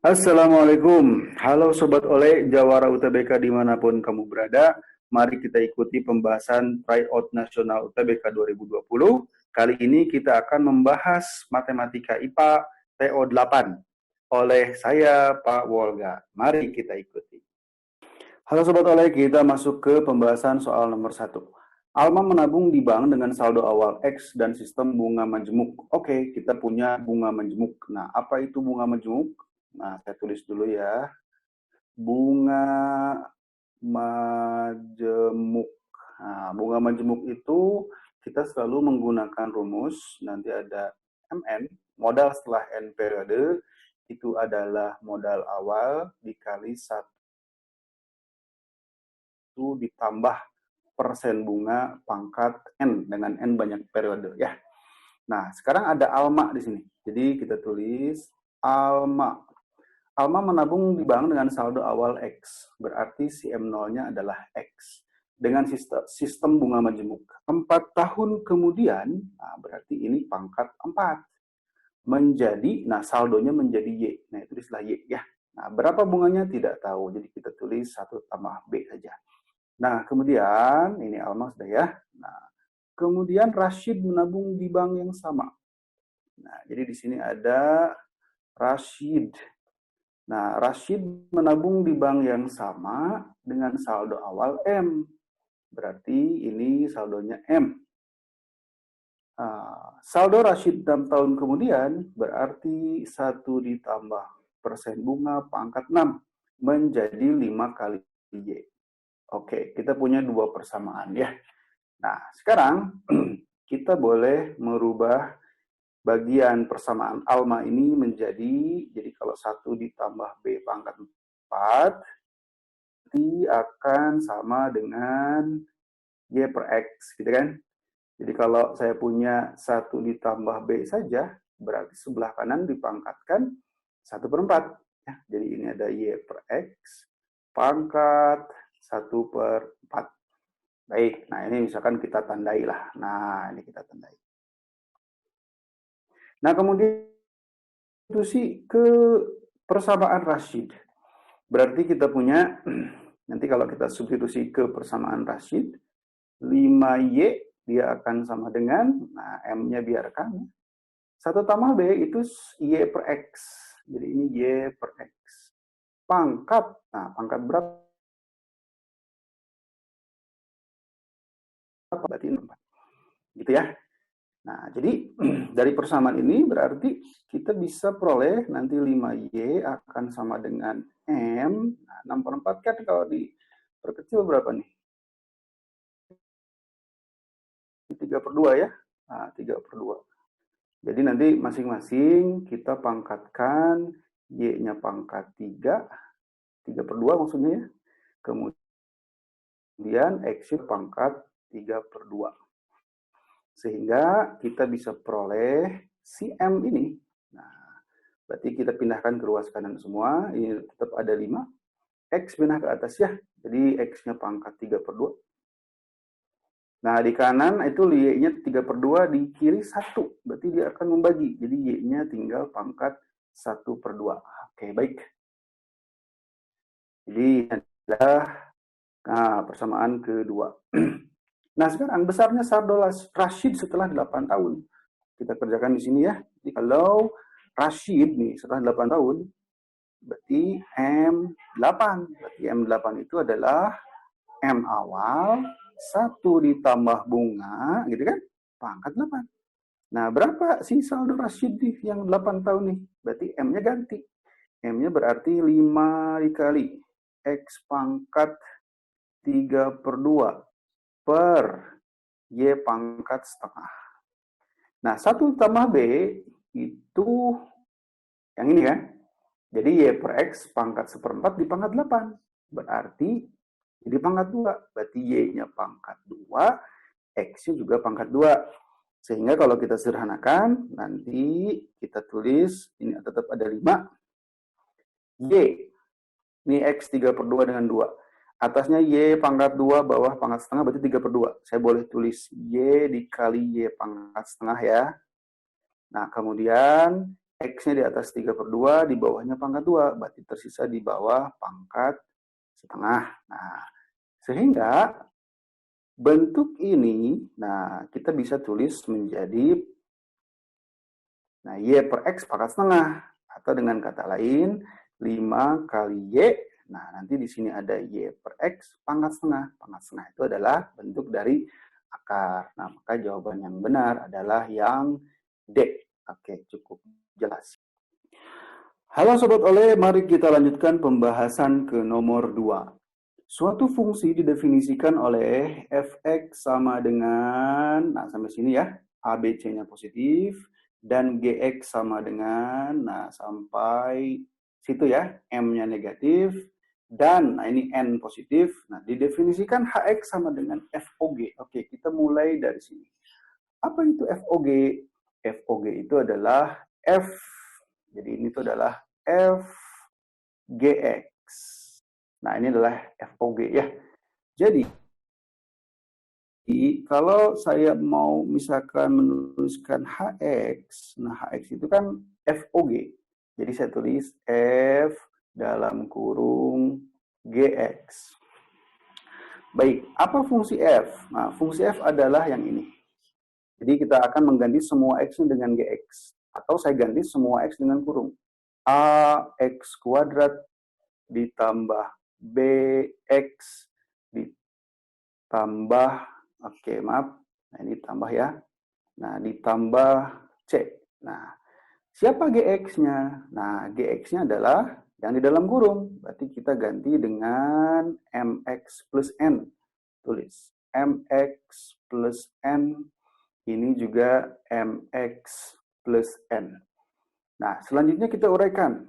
Assalamualaikum, halo Sobat Oleh, Jawara UTBK dimanapun kamu berada. Mari kita ikuti pembahasan Tryout Nasional UTBK 2020. Kali ini kita akan membahas Matematika IPA TO 8 oleh saya, Pak Wolga. Mari kita ikuti. Halo Sobat Oleh, kita masuk ke pembahasan soal nomor 1. Alma menabung di bank dengan saldo awal X dan sistem bunga majemuk. Oke, kita punya bunga majemuk. Nah, apa itu bunga majemuk? Nah, saya tulis dulu ya. Bunga majemuk. Nah, bunga majemuk itu kita selalu menggunakan rumus, nanti ada MN, modal setelah N periode, itu adalah modal awal dikali 1 ditambah persen bunga pangkat N, dengan N banyak periode ya. Nah, sekarang ada Alma di sini. Jadi kita tulis Alma. Alma menabung di bank dengan saldo awal X, berarti si M0-nya adalah X. Dengan sistem bunga majemuk. 4 tahun kemudian, nah berarti ini pangkat 4. Menjadi, nah saldonya menjadi Y. Nah, tulislah Y ya. Nah, berapa bunganya tidak tahu, jadi kita tulis 1 tambah B saja. Nah, kemudian, ini Alma sudah ya. Nah, kemudian Rashid menabung di bank yang sama. Nah, jadi di sini ada Rashid. Nah, Rashid menabung di bank yang sama dengan saldo awal M. Berarti ini saldonya M. Saldo Rashid 6 tahun kemudian berarti 1 ditambah persen bunga pangkat 6 menjadi 5 kali Y. Oke, kita punya 2 persamaan ya. Nah, sekarang kita boleh merubah bagian persamaan Alma ini menjadi, jadi kalau 1 ditambah B pangkat 4, nanti akan sama dengan Y per X, gitu kan? Jadi kalau saya punya 1 ditambah B saja, berarti sebelah kanan dipangkatkan 1 per 4. Ya, jadi ini ada Y per X, pangkat 1 per 4. Baik, nah ini misalkan kita tandai lah. Nah, ini kita tandai. Nah, kemudian itu sih ke persamaan Rashid. Berarti kita punya, nanti kalau kita substitusi ke persamaan Rashid, 5Y dia akan sama dengan, nah M-nya biarkan, 1 tambah B itu Y per X. Jadi ini Y per X. Pangkat, nah pangkat berapa? Berarti 4. Gitu ya. Nah, jadi dari persamaan ini berarti kita bisa peroleh nanti 5Y akan sama dengan M. Nah, 6 per 4 kan kalau diperkecil berapa nih? 3 per 2 ya. Nah, 3 per 2. Jadi nanti masing-masing kita pangkatkan Y-nya pangkat 3. 3 per 2 maksudnya ya. Kemudian X-nya pangkat 3 per 2. Sehingga kita bisa peroleh si M ini. Nah, berarti kita pindahkan ke ruas kanan semua. Ini tetap ada 5. X pindah ke atas ya. Jadi X-nya pangkat 3 per 2. Nah, di kanan itu Y-nya 3 per 2, di kiri 1. Berarti dia akan membagi. Jadi Y-nya tinggal pangkat 1 per 2. Oke, baik. Jadi adalah persamaan kedua. Nah, sekarang besarnya saldo Rashid setelah 8 tahun. Kita kerjakan di sini ya. Jadi kalau Rashid nih setelah 8 tahun, berarti M8. Berarti M8 itu adalah M awal, 1 ditambah bunga, gitu kan? Pangkat 8. Nah, berapa sih saldo Rashid yang 8 tahun nih? Berarti M-nya ganti. M-nya berarti 5 dikali X pangkat 3 per 2 per Y pangkat setengah. Nah, 1 tambah B itu yang ini kan? Jadi Y per X pangkat 1/4 di pangkat 8. Berarti jadi pangkat 2. Berarti Y-nya pangkat 2, X-nya juga pangkat 2. Sehingga kalau kita sederhanakan, nanti kita tulis, ini tetap ada 5. Y, ini X 3 per 2 dengan 2. Atasnya Y pangkat 2, bawah pangkat setengah, berarti 3 per 2. Saya boleh tulis Y dikali Y pangkat setengah ya. Nah, kemudian X-nya di atas 3/2, di bawahnya pangkat 2, berarti tersisa di bawah pangkat setengah. Nah, sehingga bentuk ini, nah kita bisa tulis menjadi, nah Y per X pangkat setengah, atau dengan kata lain, 5 kali Y, nah nanti di sini ada Y per X pangkat setengah. Pangkat setengah itu adalah bentuk dari akar. Nah, maka jawaban yang benar adalah yang D. Oke, cukup jelas. Halo Sobat Oleh, mari kita lanjutkan pembahasan ke nomor 2. Suatu fungsi didefinisikan oleh fx sama dengan, nah sampai sini ya, ABC-nya positif, dan gx sama dengan, nah sampai situ ya, m-nya negatif, dan nah ini n positif, nah didefinisikan hx sama dengan fog. Oke, kita mulai dari sini. Apa itu fog? Fog itu adalah f, jadi ini itu adalah f gx. Nah, ini adalah FOG ya. Jadi, kalau saya mau misalkan menuliskan HX, nah HX itu kan FOG. Jadi saya tulis F dalam kurung GX. Baik, apa fungsi F? Nah, fungsi F adalah yang ini. Jadi kita akan mengganti semua X dengan GX. Atau saya ganti semua X dengan kurung. AX kuadrat ditambah BX ditambah, oke maaf, nah ini tambah ya, nah ditambah C. Nah, siapa GX-nya? Nah, GX-nya adalah yang di dalam kurung, berarti kita ganti dengan MX plus N. Tulis MX plus N, ini juga MX plus N. Nah, selanjutnya kita uraikan.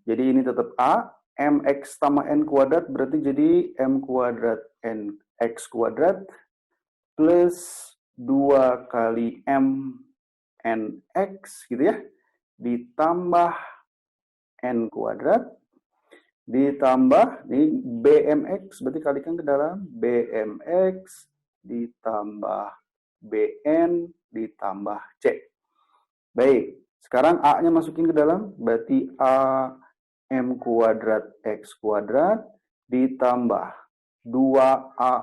Jadi ini tetap A, mx tambah n kuadrat berarti jadi m kuadrat n x kuadrat plus 2 kali m nx gitu ya, ditambah n kuadrat, ditambah ini bmx, berarti kalikan ke dalam bmx ditambah bn ditambah c. Baik, sekarang a-nya masukin ke dalam, berarti a m kuadrat x kuadrat ditambah 2a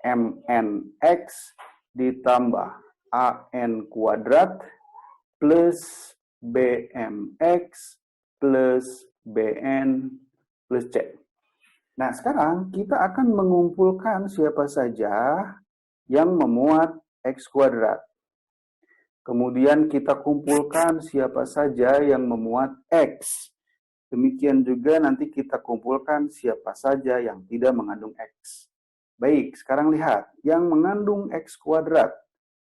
mnx ditambah an kuadrat plus bmx plus bn plus c. Nah, sekarang kita akan mengumpulkan siapa saja yang memuat x kuadrat. Kemudian kita kumpulkan siapa saja yang memuat x. Demikian juga nanti kita kumpulkan siapa saja yang tidak mengandung X. Baik, sekarang lihat. Yang mengandung X kuadrat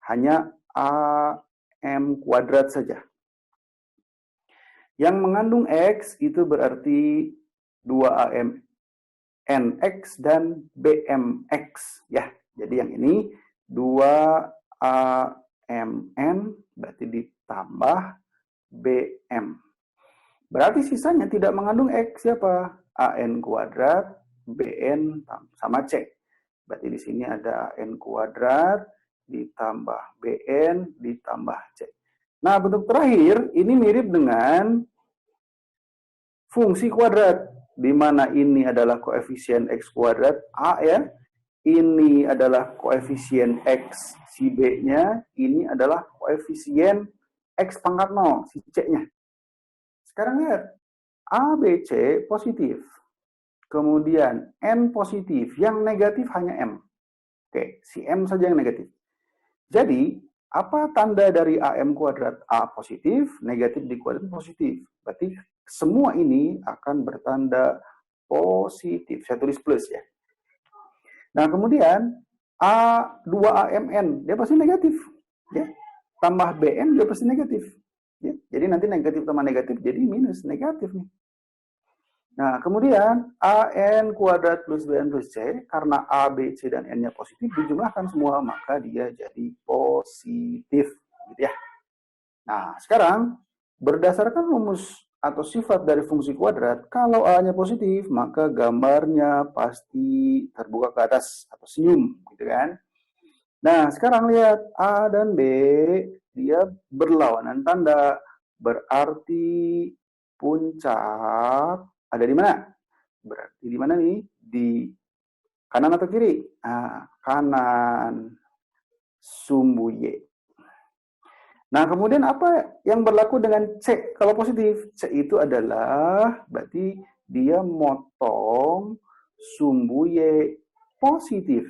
hanya AM kuadrat saja. Yang mengandung X itu berarti 2AM NX dan BMX. Ya, jadi yang ini 2AMN berarti ditambah BM. Berarti sisanya tidak mengandung X siapa? AN kuadrat, BN sama C. Berarti di sini ada AN kuadrat ditambah BN ditambah C. Nah, bentuk terakhir ini mirip dengan fungsi kuadrat, di mana ini adalah koefisien X kuadrat A ya. Ini adalah koefisien X si B-nya, ini adalah koefisien X pangkat 0 si C-nya. Sekarang lihat, A, B, C positif. Kemudian N positif, yang negatif hanya M. Oke, si M saja yang negatif. Jadi, apa tanda dari AM kuadrat? A positif, negatif di kuadrat positif. Berarti semua ini akan bertanda positif. Saya tulis plus ya. Nah, kemudian A2AMN, dia pasti negatif. Ya. Tambah BN, dia pasti negatif. Ya, jadi nanti negatif tambah negatif jadi minus, negatif nih. Nah, kemudian AN kuadrat plus BN plus C, karena A, B, C, dan N-nya positif, dijumlahkan semua, maka dia jadi positif. Gitu ya. Nah, sekarang, berdasarkan rumus atau sifat dari fungsi kuadrat, kalau A-nya positif, maka gambarnya pasti terbuka ke atas, atau senyum, gitu kan. Nah, sekarang lihat A dan B, dia berlawanan tanda. Berarti puncak ada di mana? Berarti di mana nih? Di kanan atau kiri? Kanan. Sumbu Y. Nah, kemudian apa yang berlaku dengan C kalau positif? C itu adalah berarti dia motong sumbu Y positif.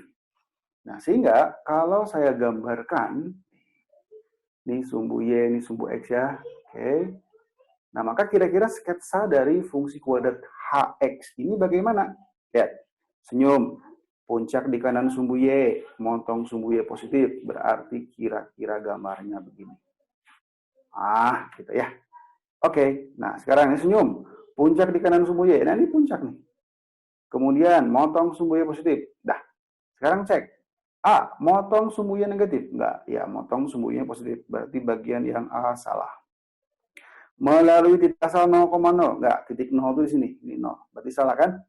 Nah, sehingga kalau saya gambarkan, ini sumbu Y, ini sumbu X ya. Oke. Nah, maka kira-kira sketsa dari fungsi kuadrat Hx ini bagaimana? Lihat, senyum. Puncak di kanan sumbu Y, motong sumbu Y positif. Berarti kira-kira gambarnya begini. Gitu ya. Oke, nah sekarang ini senyum. Puncak di kanan sumbu Y. Nah, ini puncak nih. Kemudian, motong sumbu Y positif. Dah, sekarang cek. Motong sumbu Y negatif. Enggak, ya motong sumbu Y positif. Berarti bagian yang A salah. Melalui titik asal 0,0. Enggak, titik 0 itu di sini. Ini 0. Berarti salah kan?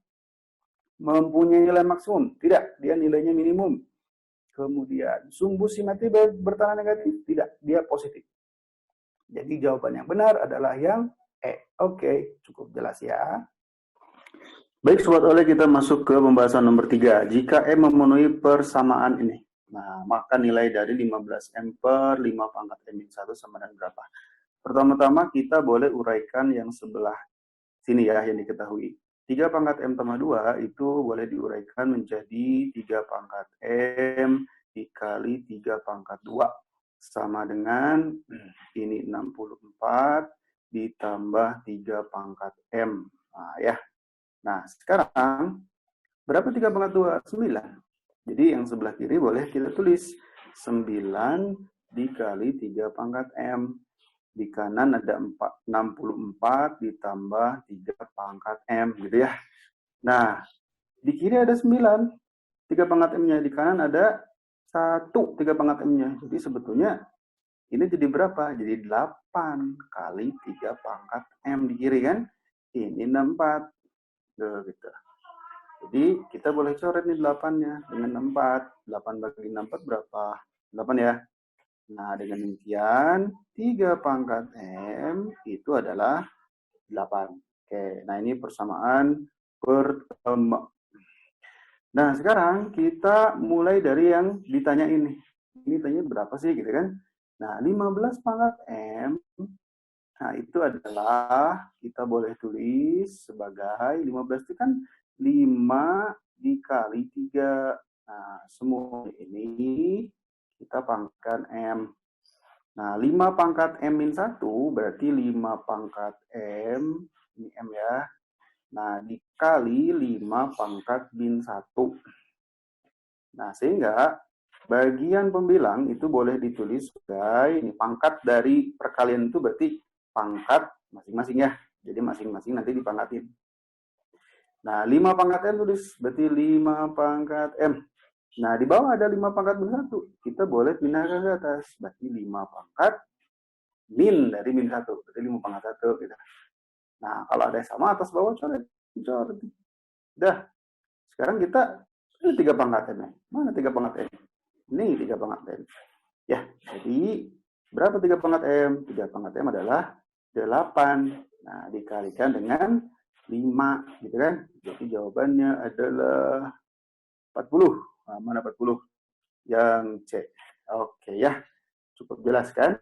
Mempunyai nilai maksimum. Tidak, dia nilainya minimum. Kemudian, sumbu simetri bertanda negatif. Tidak, dia positif. Jadi jawaban yang benar adalah yang E. Oke, cukup jelas ya. Baik, Sobat Oleh, kita masuk ke pembahasan nomor 3. Jika M memenuhi persamaan ini, nah, maka nilai dari 15M per 5 pangkat M-1 sama dengan berapa? Pertama-tama kita boleh uraikan yang sebelah sini ya, yang diketahui. 3 pangkat M tambah 2 itu boleh diuraikan menjadi 3 pangkat M dikali 3 pangkat 2. Sama dengan ini 64 ditambah 3 pangkat M. Nah, ya. Nah, sekarang berapa 3 pangkat 2? 9. Jadi yang sebelah kiri boleh kita tulis 9 dikali 3 pangkat M. Di kanan ada 64 ditambah 3 pangkat M gitu ya. Nah, di kiri ada 9. 3 pangkat M-nya. Di kanan ada 1 3 pangkat M-nya. Jadi sebetulnya ini jadi berapa? Jadi 8 kali 3 pangkat M di kiri kan? Ini 64. Gitu. Jadi kita boleh coret nih 8-nya dengan 64. 8 bagi 64 berapa? 8 ya. Nah, dengan demikian 3 pangkat M itu adalah 8. Oke, nah ini persamaan pertama. Nah, sekarang kita mulai dari yang ditanya ini. Ini tanya berapa sih gitu kan? Nah, 15 pangkat M, nah itu adalah kita boleh tulis sebagai 15 itu kan 5 dikali 3. Nah, semua ini kita pangkat M. Nah, 5 pangkat M-1 berarti 5 pangkat M, ini M ya. Nah, dikali 5 pangkat min 1. Nah, sehingga bagian pembilang itu boleh ditulis sebagai ini pangkat dari perkalian itu berarti pangkat masing-masing ya. Jadi masing-masing nanti dipangkatin. Nah, 5 pangkat M tulis berarti 5 pangkat M. Nah, di bawah ada 5 pangkat min 1. Kita boleh pindahkan ke atas. Berarti 5 pangkat min dari min 1. Berarti 5 pangkat 1. Gitu. Nah, kalau ada yang sama atas bawah coret. Udah. Sekarang kita ini 3 pangkat M. Mana 3 pangkat M? Ini 3 pangkat M. Ya, jadi berapa 3 pangkat M? 3 pangkat M adalah 8. Nah, dikalikan dengan 5. Gitu kan? Jadi jawabannya adalah 40. Nah, mana 40? Yang C. Oke ya. Cukup jelas kan?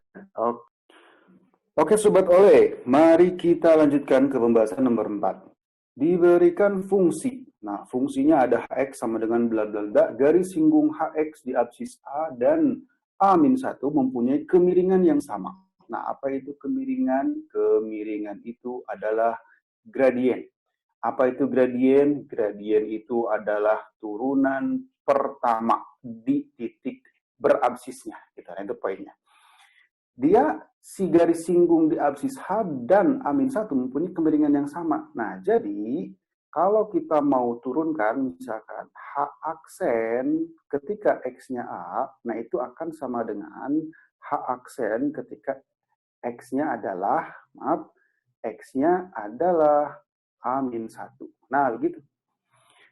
Oke Sobat Oleh, mari kita lanjutkan ke pembahasan nomor 4. Diberikan fungsi. Nah, fungsinya ada Hx sama dengan bla bla bla, garis singgung Hx di absis A dan A-1 mempunyai kemiringan yang sama. Nah, apa itu kemiringan? Kemiringan itu adalah gradien. Apa itu gradien? Gradien itu adalah turunan pertama di titik berabsisnya. Itu poinnya. Dia si garis singgung di absis H dan A-1 mempunyai kemiringan yang sama. Nah, jadi kalau kita mau turunkan misalkan H aksen ketika X-nya A, nah itu akan sama dengan H aksen ketika X-nya adalah, X-nya adalah A-1. Nah, begitu.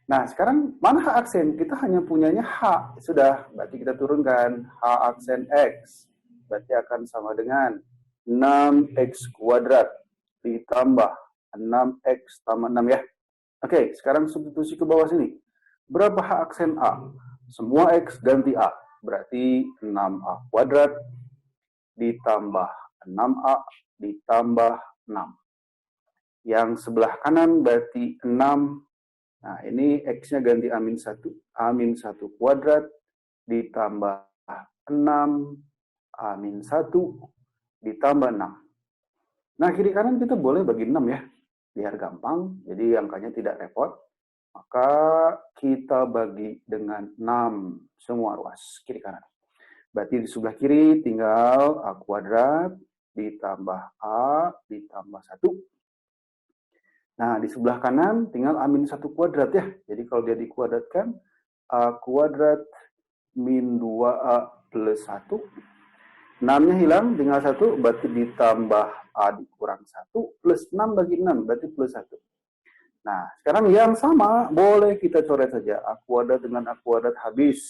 Nah, sekarang mana H aksen? Kita hanya punyanya H. Sudah, berarti kita turunkan H aksen X. Berarti akan sama dengan 6x kuadrat ditambah 6x tambah 6 ya. Oke, sekarang substitusi ke bawah sini. Berapa H aksen A? Semua X ganti A. Berarti 6A kuadrat ditambah 6A ditambah 6. Yang sebelah kanan berarti 6. Nah, ini X-nya ganti A-1. A-1 kuadrat ditambah 6. A-1 ditambah 6. Nah, kiri kanan kita boleh bagi 6 ya. Biar gampang, jadi angkanya tidak repot. Maka kita bagi dengan 6 semua ruas kiri kanan. Berarti di sebelah kiri tinggal A kuadrat ditambah A ditambah 1. Nah, di sebelah kanan tinggal A-1 kuadrat ya. Jadi kalau dia dikuadratkan, A kuadrat min 2A plus 1. 6-nya hilang, tinggal 1, berarti ditambah A dikurang 1, plus 6 bagi 6, berarti plus 1. Nah, sekarang yang sama, boleh kita coret saja. A kuadrat dengan A kuadrat habis.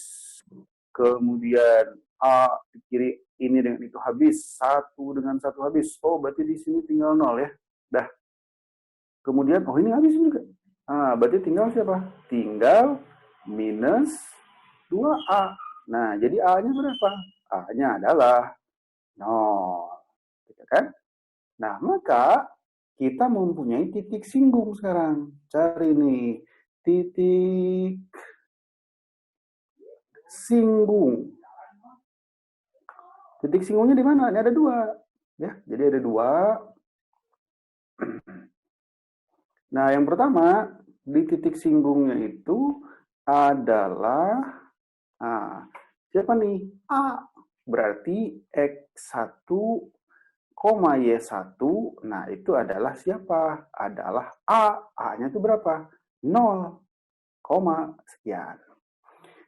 Kemudian A di kiri ini dengan itu habis. 1 dengan 1 habis. Oh, berarti di sini tinggal 0 ya. Dah. Kemudian, oh ini habis juga. Nah, berarti tinggal siapa? Tinggal minus 2A. Nah, jadi A-nya berapa? A-nya adalah 0. Gitu kan? Nah, maka kita mempunyai titik singgung sekarang. Cari nih, titik singgung. Titik singgungnya di mana? Ini ada 2. Ya, jadi ada 2. Nah, yang pertama, di titik singgungnya itu adalah, nah, siapa nih? A. Berarti X1, Y1, nah itu adalah siapa? Adalah A. A-nya itu berapa? 0, sekian.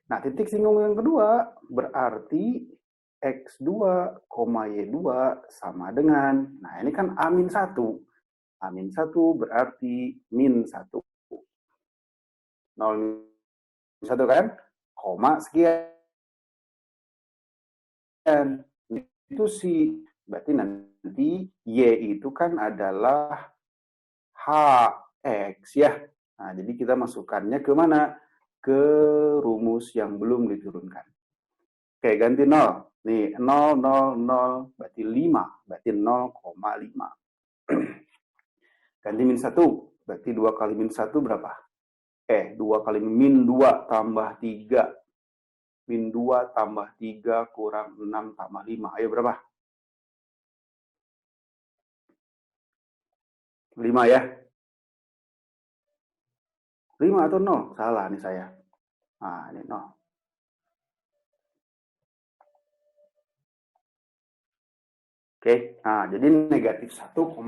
Nah, titik singgung yang kedua berarti X2, Y2 sama dengan, nah ini kan A-1. A-1 berarti min 1. 0, 1 kan? Koma sekian. Itu sih. Berarti nanti Y itu kan adalah HX ya. Nah, jadi kita masukkannya ke mana? Ke rumus yang belum diturunkan. Oke, ganti 0. Nih, 0, 0, 0, berarti 5. Berarti 0,5. Ganti min 1. Berarti 2 kali min 1 berapa? 2 kali min 2 tambah 3. Min 2 tambah 3 kurang 6 tambah 5. Ayo berapa? 5 ya. 5 atau 0? Salah nih saya. Nah, ini 0. Oke, nah jadi negatif 1,0.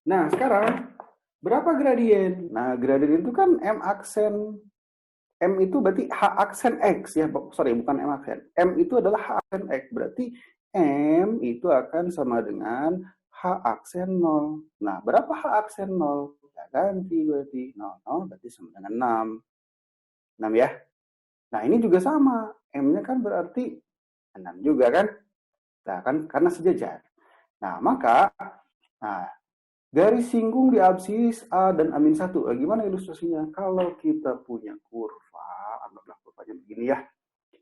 Nah, sekarang berapa gradien? Nah, gradien itu kan M aksen. M itu berarti H aksen X ya. Sorry, bukan M aksen. M itu adalah H aksen X. Berarti M itu akan sama dengan H aksen 0. Nah, berapa H aksen 0? Ya ganti berarti 0, 0 berarti sama dengan 6. 6 ya. Nah, ini juga sama. M-nya kan berarti 6 juga kan? Nah, kan karena sejajar. Nah, maka garis singgung di absis A dan A-1. Gimana ilustrasinya? Kalau kita punya kurva, anggaplah kurvanya begini ya.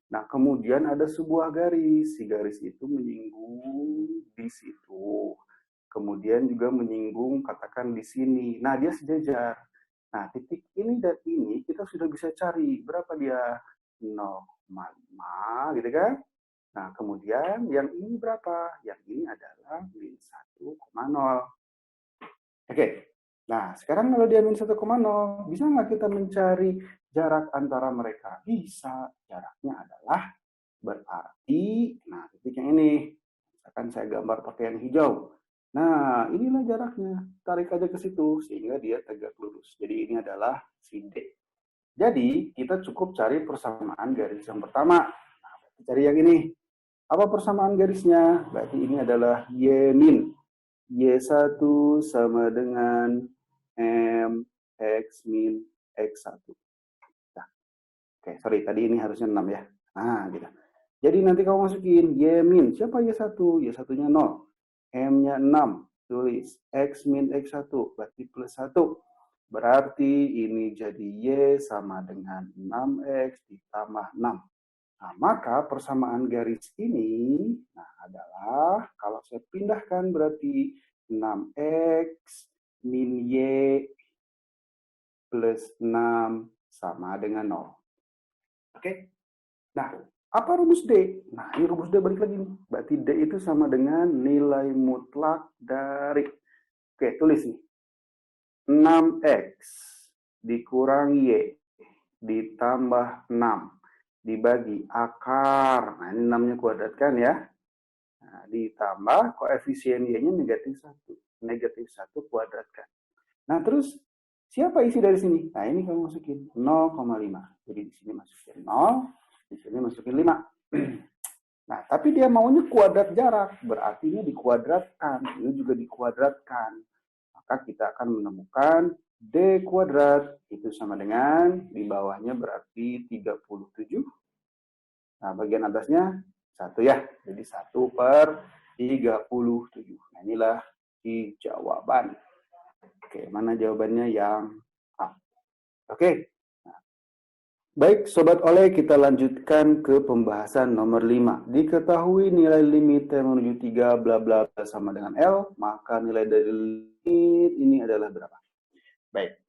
Nah, kemudian ada sebuah garis. Si garis itu menyinggung di situ. Kemudian juga menyinggung katakan di sini. Nah, dia sejajar. Nah, titik ini dan ini kita sudah bisa cari. Berapa dia? 0,5 gitu kan? Nah, kemudian yang ini berapa? Yang ini adalah min 1,0. Oke, nah sekarang kalau dia min 1,0, bisa nggak kita mencari jarak antara mereka? Bisa, jaraknya adalah berarti, nah titik yang ini, misalkan saya gambar pakai yang hijau. Nah, inilah jaraknya, tarik aja ke situ, sehingga dia tegak lurus. Jadi ini adalah si D. Jadi, kita cukup cari persamaan garis yang pertama. Nah, cari yang ini. Apa persamaan garisnya? Berarti ini adalah Y min. Y1 sama dengan M X min X1. Nah, oke, sorry, tadi ini harusnya 6 ya. Nah, gitu. Jadi nanti kamu masukin Y min. Siapa Y1? Y1-nya 0. M-nya 6. Tulis X min X1. Berarti plus 1. Berarti ini jadi Y sama dengan 6X ditambah 6. Nah, maka persamaan garis ini adalah, kalau saya pindahkan berarti 6X min Y plus 6 sama dengan 0. Oke? Nah, apa rumus D? Nah, ini rumus D balik lagi nih. Berarti D itu sama dengan nilai mutlak dari, oke, tulis nih. 6X dikurang Y ditambah 6 dibagi akar. Nah, ini 6-nya kuadratkan ya. Nah, ditambah koefisien Y-nya negatif 1. Negatif 1 kuadratkan. Nah, terus siapa isi dari sini? Nah, ini kamu masukin 0,5. Jadi di sini masukin 0, di sini masukin 5. Nah, tapi dia maunya kuadrat jarak, berarti ini dikuadratkan, ini juga dikuadratkan. Maka kita akan menemukan D kuadrat itu sama dengan, di bawahnya berarti 37. Nah, bagian atasnya 1 ya, jadi 1/37. Nah, inilah di jawaban. Oke, mana jawabannya yang A? Oke. Baik, Sobat Oleh, kita lanjutkan ke pembahasan nomor 5. Diketahui nilai limit T menuju 3 bla bla bla sama dengan L, maka nilai dari limit ini adalah berapa? Baik.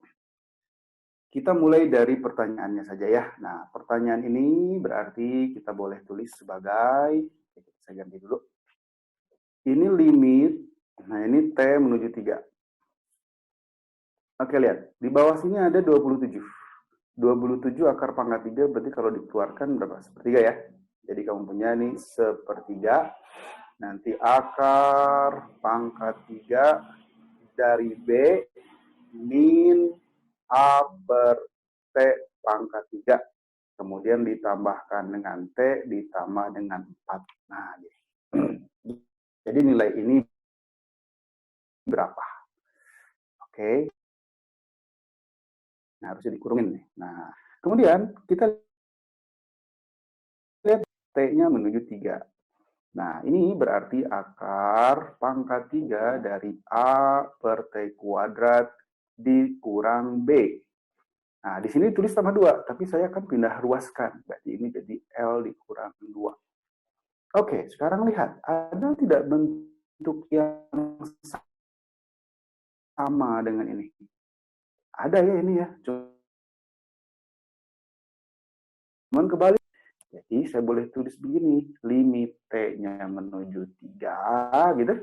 Kita mulai dari pertanyaannya saja ya. Nah, pertanyaan ini berarti kita boleh tulis sebagai, saya ganti dulu. Ini limit, nah ini T menuju 3. Oke, lihat. Di bawah sini ada 27. 27 akar pangkat 3 berarti kalau dikeluarkan berapa? Sepertiga ya. Jadi kamu punya nih sepertiga. Nanti akar pangkat 3 dari B min A per T pangkat 3. Kemudian ditambahkan dengan T ditambah dengan 4. Nah, jadi nilai ini berapa? Oke. Nah, harusnya dikurungin nih. Nah, kemudian kita lihat T-nya menuju 3. Nah, ini berarti akar pangkat 3 dari A per T kuadrat dikurang B. Nah, di sini tulis tambah 2, tapi saya akan pindah ruaskan. Berarti ini jadi L dikurang 2. Oke, sekarang lihat. Ada tidak bentuk yang sama dengan ini? Ada ya ini ya. Cuman kebalik. Jadi saya boleh tulis begini. Limit T-nya menuju 3 gitu.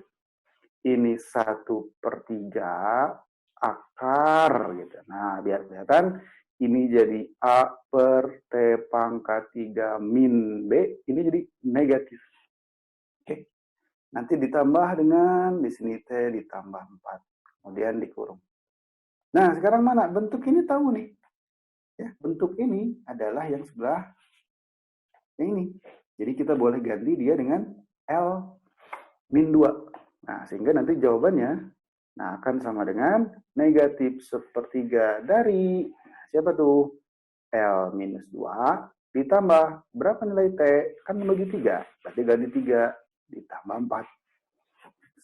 Ini 1/3 akar gitu. Nah, biar kelihatan ini jadi A per T pangkat 3 min B. Ini jadi negatif. Oke. Nanti ditambah dengan di sini T ditambah 4. Kemudian dikurung. Nah, sekarang mana? Bentuk ini tahu nih. Ya, bentuk ini adalah yang sebelah yang ini. Jadi kita boleh ganti dia dengan L min 2. Nah, sehingga nanti jawabannya akan sama dengan negatif sepertiga dari, siapa tuh? L minus 2 ditambah, berapa nilai T? Kan menuju 3, berarti ganti 3 ditambah 4.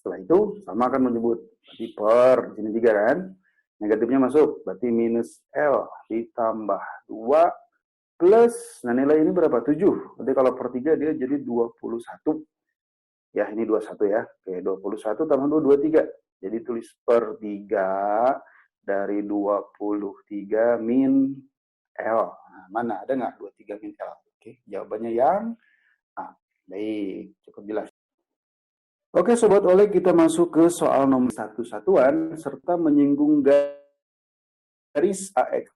Setelah itu, sama akan menyebut, berarti per, sini 3 kan? Negatifnya masuk, berarti minus L ditambah 2 plus, nah nilai ini berapa? 7. Berarti kalau per 3 dia jadi 21. Ya, ini 21 ya. Oke, 21 tambah 2, 23. Jadi tulis per 3 dari 23 min L. Nah, mana? Ada nggak 23 min L? Oke, jawabannya yang A. Baik, cukup jelas. Oke, Sobat Oleh, kita masuk ke soal nomor 1 satuan, serta menyinggung garis AX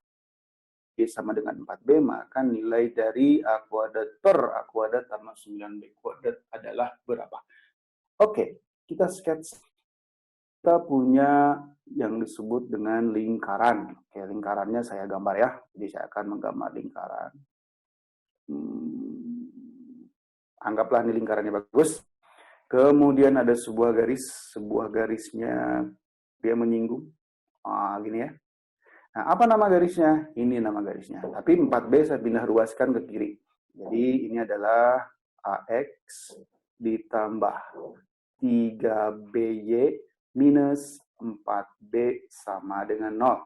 sama dengan 4B, maka nilai dari A kuadrat per A kuadrat tambah 9B kuadrat adalah berapa? Oke, kita sketsa. Kita punya yang disebut dengan lingkaran. Oke, lingkarannya saya gambar ya. Jadi saya akan menggambar lingkaran. Anggaplah ini lingkarannya bagus. Kemudian ada sebuah garisnya dia menyinggung. Gini ya. Nah, apa nama garisnya? Ini nama garisnya. Tapi 4B saya pindah ruaskan ke kiri. Jadi ini adalah AX ditambah 3BY minus 4B sama dengan 0.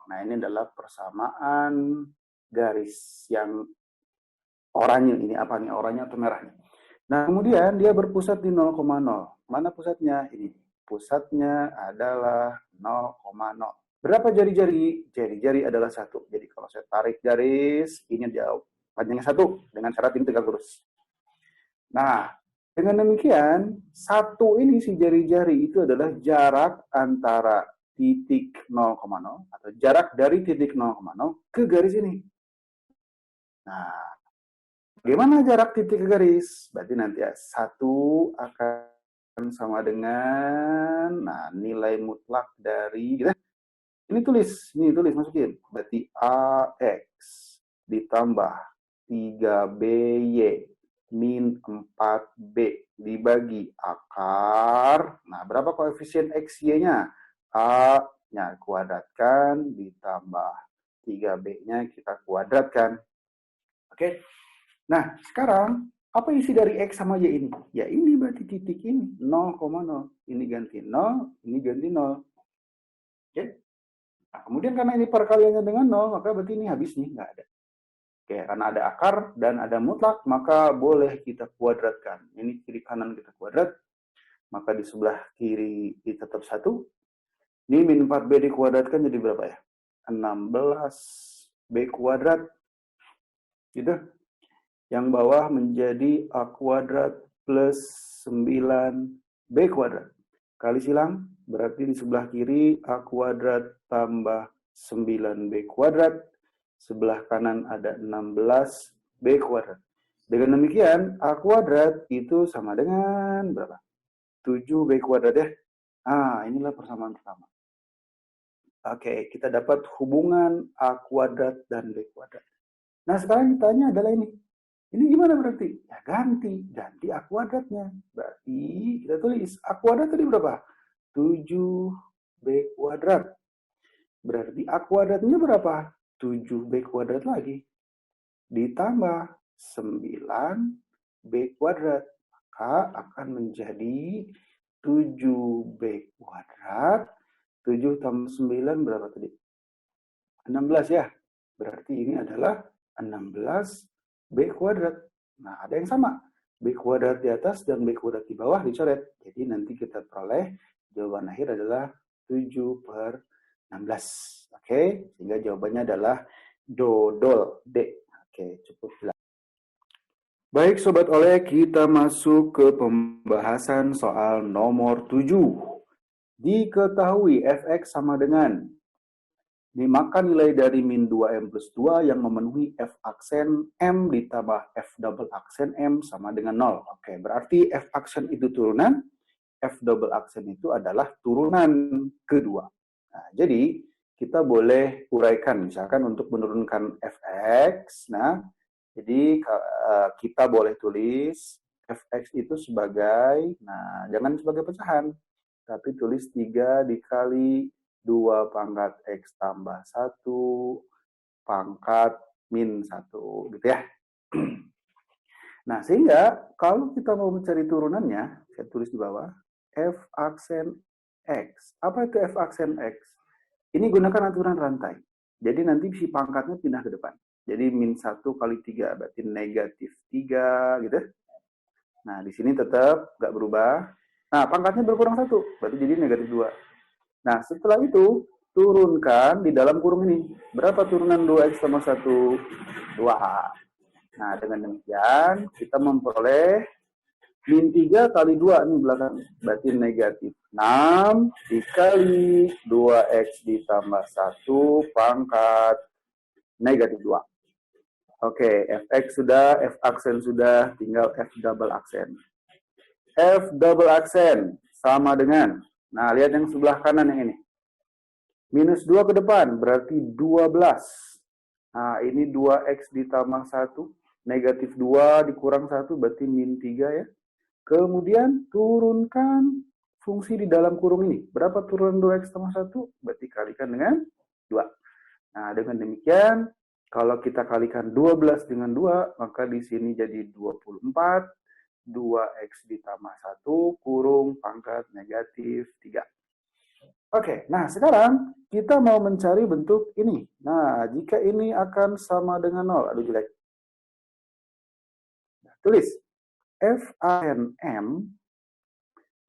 Nah, ini adalah persamaan garis yang oranye. Ini apa nih? Oranye atau merahnya? Nah, kemudian dia berpusat di 0,0. Mana pusatnya? Ini. Pusatnya adalah 0,0. Berapa jari-jari? Jari-jari adalah 1. Jadi kalau saya tarik garis, ini jauh. Panjangnya 1 dengan syarat ini tegak lurus. Nah, dengan demikian, 1 ini si jari-jari itu adalah jarak antara titik 0,0 atau jarak dari titik 0,0 ke garis ini. Nah, bagaimana jarak titik ke garis? Berarti nanti ya, 1 akan sama dengan nilai mutlak dari gitu. Ini tulis masukin. Berarti AX ditambah 3BY min 4B dibagi akar. Nah, berapa koefisien X, Y-nya? A-nya kuadratkan ditambah 3B-nya kita kuadratkan. Oke. Nah, sekarang apa isi dari X sama Y ini? Ya ini berarti titik ini, 0,0. Ini ganti 0, ini ganti 0. Oke. Nah, kemudian karena ini perkaliannya dengan 0, maka berarti ini habis nih, nggak ada. Oke, karena ada akar dan ada mutlak, maka boleh kita kuadratkan. Ini kiri kanan kita kuadrat, maka di sebelah kiri tetap 1. Ini min 4B dikuadratkan jadi berapa ya? 16B kuadrat. Gitu. Yang bawah menjadi A kuadrat plus 9B kuadrat. Kali silang, berarti di sebelah kiri A kuadrat tambah 9B kuadrat. Sebelah kanan ada 16B kuadrat. Dengan demikian, A kuadrat itu sama dengan berapa? 7B kuadrat ya. Inilah persamaan pertama. Oke, kita dapat hubungan A kuadrat dan B kuadrat. Nah, sekarang ditanya adalah ini. Ini gimana berarti? Ya ganti A kuadratnya. Berarti kita tulis A kuadrat tadi berapa? 7B kuadrat. Berarti A kuadratnya berapa? 7B kuadrat lagi. Ditambah 9B kuadrat. Maka akan menjadi 7B kuadrat. 7 tambah 9 berapa tadi? 16 ya. Berarti ini adalah 16B kuadrat. Nah, ada yang sama. B kuadrat di atas dan B kuadrat di bawah dicoret. Jadi nanti kita peroleh jawaban akhir adalah 7/16. Oke, sehingga jawabannya adalah dodol D. Oke, cukup jelas. Baik Sobat Oleh, kita masuk ke pembahasan soal nomor 7. Diketahui fx sama dengan maka nilai dari min 2m plus 2 yang memenuhi f aksen m ditambah f double aksen m sama dengan 0. Oke, berarti f aksen itu turunan, f double aksen itu adalah turunan kedua. Nah, jadi kita boleh uraikan, misalkan untuk menurunkan fx. Nah, jadi kita boleh tulis fx itu sebagai, jangan sebagai pecahan, tapi tulis 3 dikali 2 pangkat X tambah 1 pangkat min 1, gitu ya. Nah, sehingga kalau kita mau mencari turunannya, saya tulis di bawah, F aksen X. Apa itu F aksen X? Ini gunakan aturan rantai. Jadi nanti si pangkatnya pindah ke depan. Jadi min 1 kali 3, berarti negatif 3, gitu. Nah, di sini tetap nggak berubah. Nah, pangkatnya berkurang 1, berarti jadi negatif 2. Nah, setelah itu, turunkan di dalam kurung ini. Berapa turunan 2X sama 1? 2. Nah, dengan demikian, kita memperoleh min 3 kali 2 ini belakang. Berarti negatif 6 dikali 2X ditambah 1 pangkat negatif 2. Oke, Fx sudah, F aksen sudah, tinggal F double aksen. F double aksen sama dengan, nah lihat yang sebelah kanan yang ini. Minus 2 ke depan berarti 12. Nah ini 2X ditambah 1. Negatif 2 dikurang 1 berarti min 3 ya. Kemudian turunkan fungsi di dalam kurung ini. Berapa turunan 2X tambah 1? Berarti kalikan dengan 2. Nah dengan demikian Kalau kita kalikan 12 dengan 2, maka di sini jadi 24. 2x ditambah 1 kurung pangkat negatif 3. Oke, nah sekarang kita mau mencari bentuk ini. Nah, jika ini akan sama dengan 0. Aduh, jelek. Nah, tulis. FANM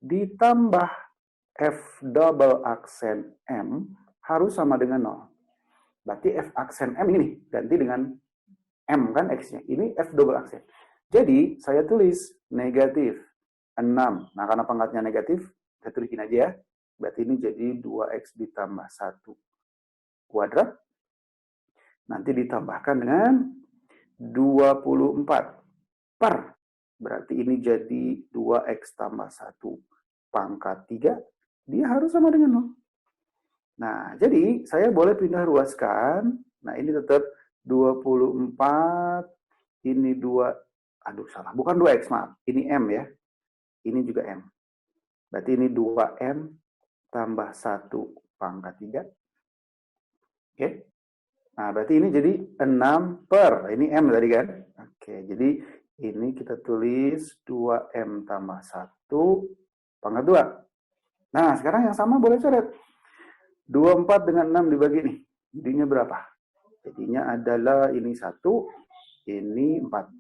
ditambah F double aksen M harus sama dengan 0. Berarti F aksen M ini ganti dengan M kan X-nya. Ini F double aksen. Jadi, saya tulis negatif 6. Nah, karena pangkatnya negatif, saya tulisin aja ya. Berarti ini jadi 2X ditambah 1 kuadrat. Nanti ditambahkan dengan 24 per. Berarti ini jadi 2X tambah 1 pangkat 3. Dia harus sama dengan 0. Nah, jadi saya boleh pindah ruaskan. Nah, ini tetap 24. Ini 2. Aduh, salah. Bukan 2X, maaf. Ini M ya. Ini juga M. Berarti ini 2M tambah 1 pangkat 3. Oke. Nah, berarti ini jadi 6 per. Ini M tadi kan? Oke, jadi ini kita tulis 2M tambah 1 pangkat 2. Nah, sekarang yang sama boleh coret. 24 dengan 6 dibagi nih. Jadinya berapa? Jadinya adalah ini 1, ini 4.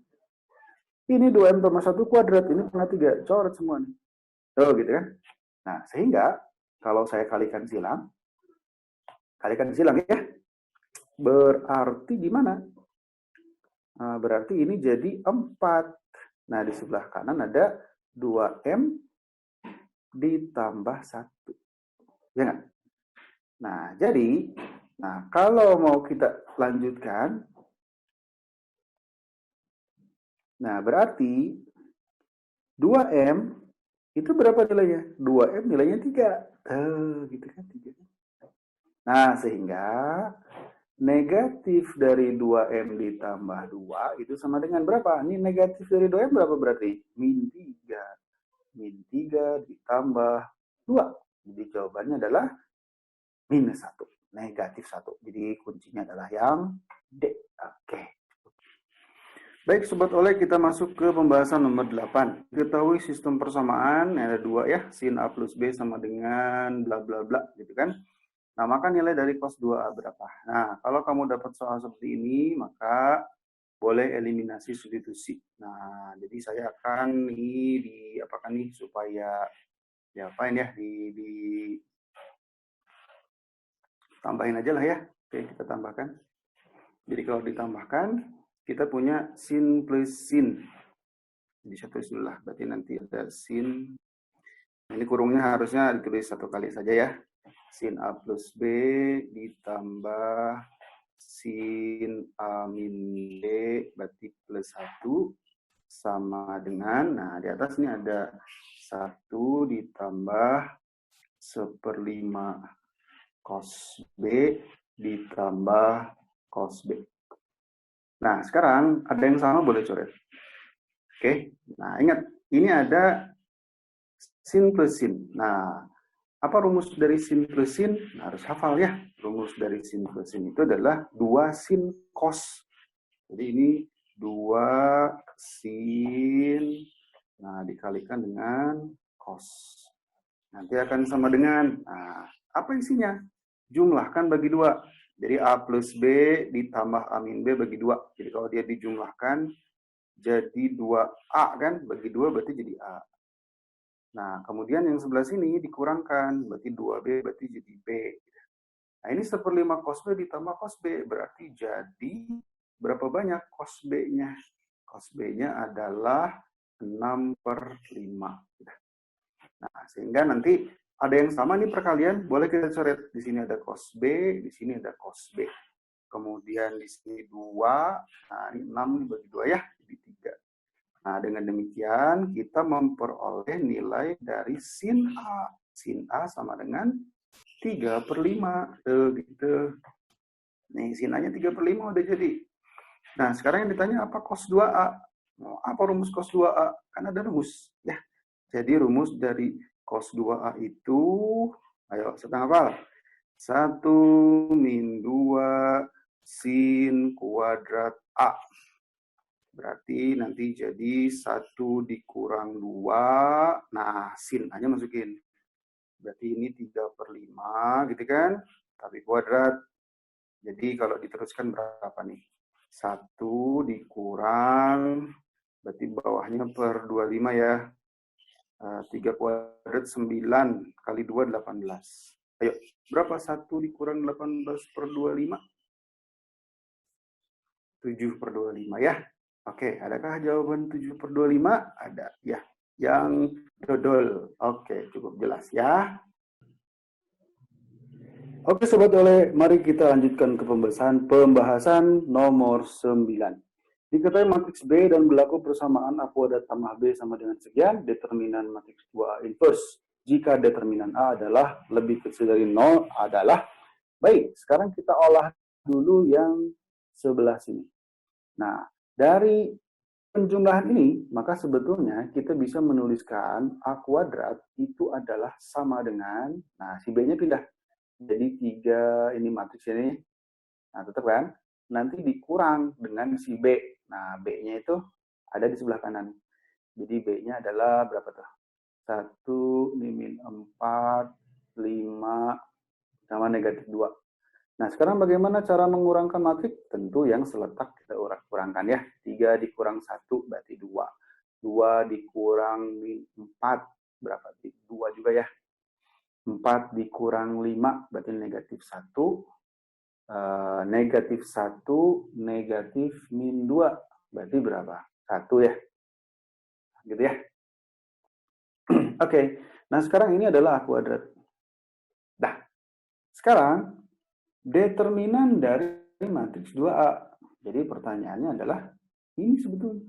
Ini 2M tambah 1 kuadrat, ini pangkat 3. Coret semua nih. Oh, gitu kan? Nah, sehingga kalau saya kalikan silang ya, berarti gimana? Nah, berarti ini jadi 4. Nah, di sebelah kanan ada 2M ditambah 1. Ya nggak? Nah, jadi, kalau mau kita lanjutkan, nah berarti 2M itu berapa nilainya? 2M nilainya 3. Gitu kan, 3. Nah, sehingga negatif dari 2M ditambah 2 itu sama dengan berapa? Ini negatif dari 2M berapa berarti? Min 3. Min 3 ditambah 2. Jadi jawabannya adalah minus 1. Negatif 1. Jadi kuncinya adalah yang D. Oke. Baik, Sobat Oleh, kita masuk ke pembahasan nomor 8. Ketahui sistem persamaan, ada 2 ya. Sin A plus B sama dengan bla bla bla, gitu kan. Nah, maka nilai dari cos 2A berapa? Nah, kalau kamu dapat soal seperti ini, maka boleh eliminasi substitusi. Nah, jadi saya akan diapakan nih supaya diapain ya, tambahin aja lah ya. Oke, kita tambahkan. Jadi kalau ditambahkan, kita punya sin plus sin. Jadi saya tulis dulu lah, berarti nanti ada sin. Ini kurungnya harusnya ditulis 1 kali saja ya. Sin A plus B ditambah sin A min B berarti plus 1 sama dengan, nah di atas ini ada 1 ditambah 1/5 cos B ditambah cos B. Nah sekarang ada yang sama boleh coret. Oke, nah ingat ini ada sin plus sin. Nah, apa rumus dari sin plus sin? Nah, harus hafal ya. Rumus dari sin plus sin itu adalah 2 sin cos. Jadi ini 2 sin, nah dikalikan dengan cos. Nanti akan sama dengan, nah apa isinya? Jumlahkan bagi 2. Jadi A plus B ditambah A min B bagi 2. Jadi kalau dia dijumlahkan, jadi 2A kan? Bagi 2 berarti jadi A. Nah, kemudian yang sebelah sini dikurangkan, berarti 2B berarti jadi B. Nah, ini 1/5 cos B ditambah cos B, berarti jadi berapa banyak cos B-nya? Cos B-nya adalah 6/5. Nah, sehingga nanti ada yang sama nih perkalian, boleh kita coret. Di sini ada cos B, di sini ada cos B. Kemudian di sini 2, nah ini 6 dibagi 2 ya, jadi 3. Nah, dengan demikian kita memperoleh nilai dari sin A. Sin A sama dengan 3/5. Gitu. Nih, sin A-nya 3/5 udah jadi. Nah, sekarang yang ditanya apa cos 2A? Apa rumus cos 2A? Kan ada rumus. Ya. Jadi rumus dari cos 2A itu, ayo, setengah apa? 1 min 2 sin kuadrat A. Berarti nanti jadi 1 dikurang 2. Nah, sin aja masukin. Berarti ini 3/5 gitu kan. Tapi kuadrat. Jadi kalau diteruskan berapa nih? 1 dikurang, berarti bawahnya per 25 ya. 3 kuadrat 9 kali 2 18. Ayo, berapa 1 dikurang 18/25? 7/25 ya. Oke, adakah jawaban 7/25? Ada ya. Yang dodol. Oke, cukup jelas ya. Oke Sobat Oleh, mari kita lanjutkan ke pembahasan nomor 9. Diketahui matriks B dan berlaku persamaan A kuadrat tambah B sama dengan sekian, determinan matriks 2A inverse. Jika determinan A adalah lebih kecil dari 0 adalah, baik, sekarang kita olah dulu yang sebelah sini. Nah, dari penjumlahan ini, maka sebetulnya kita bisa menuliskan A kuadrat itu adalah sama dengan, nah si B-nya pindah. Jadi 3 ini matriks ini, nah tetap kan, nanti dikurang dengan si B. Nah B-nya itu ada di sebelah kanan. Jadi B-nya adalah berapa tuh? 1, min 4, 5, sama negatif 2. Nah sekarang bagaimana cara mengurangkan matriks? Tentu yang seletak kita kurangkan ya. 3 dikurang 1 berarti 2. 2 dikurang min 4, berapa? 2 juga ya. 4 dikurang 5 berarti negatif 1. Negatif 1, negatif min 2. Berarti berapa? 1 ya. Gitu ya. Oke. Nah sekarang ini adalah A kuadrat. Nah, sekarang determinan dari matriks 2A. Jadi pertanyaannya adalah ini sebetulnya.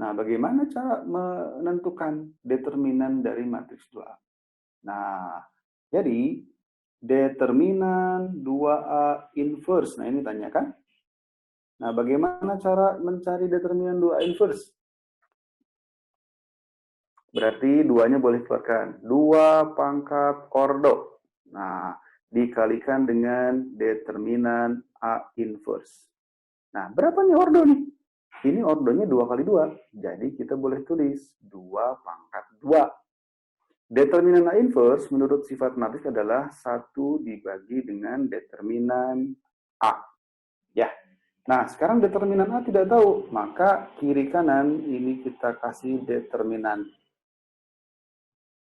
Nah, bagaimana cara menentukan determinan dari matriks 2A? Nah, jadi determinan 2A inverse. Nah, ini tanyakan. Nah, bagaimana cara mencari determinan 2A inverse? Berarti 2-nya boleh keluarkan. 2 pangkat ordo. Nah, dikalikan dengan determinan A inverse. Nah, berapa nih ordo nih? Ini ordonya 2 kali 2. Jadi kita boleh tulis 2 pangkat 2. Determinan A inverse menurut sifat matriks adalah 1 dibagi dengan determinan A. Ya. Nah, sekarang determinan A tidak tahu, maka kiri kanan ini kita kasih determinan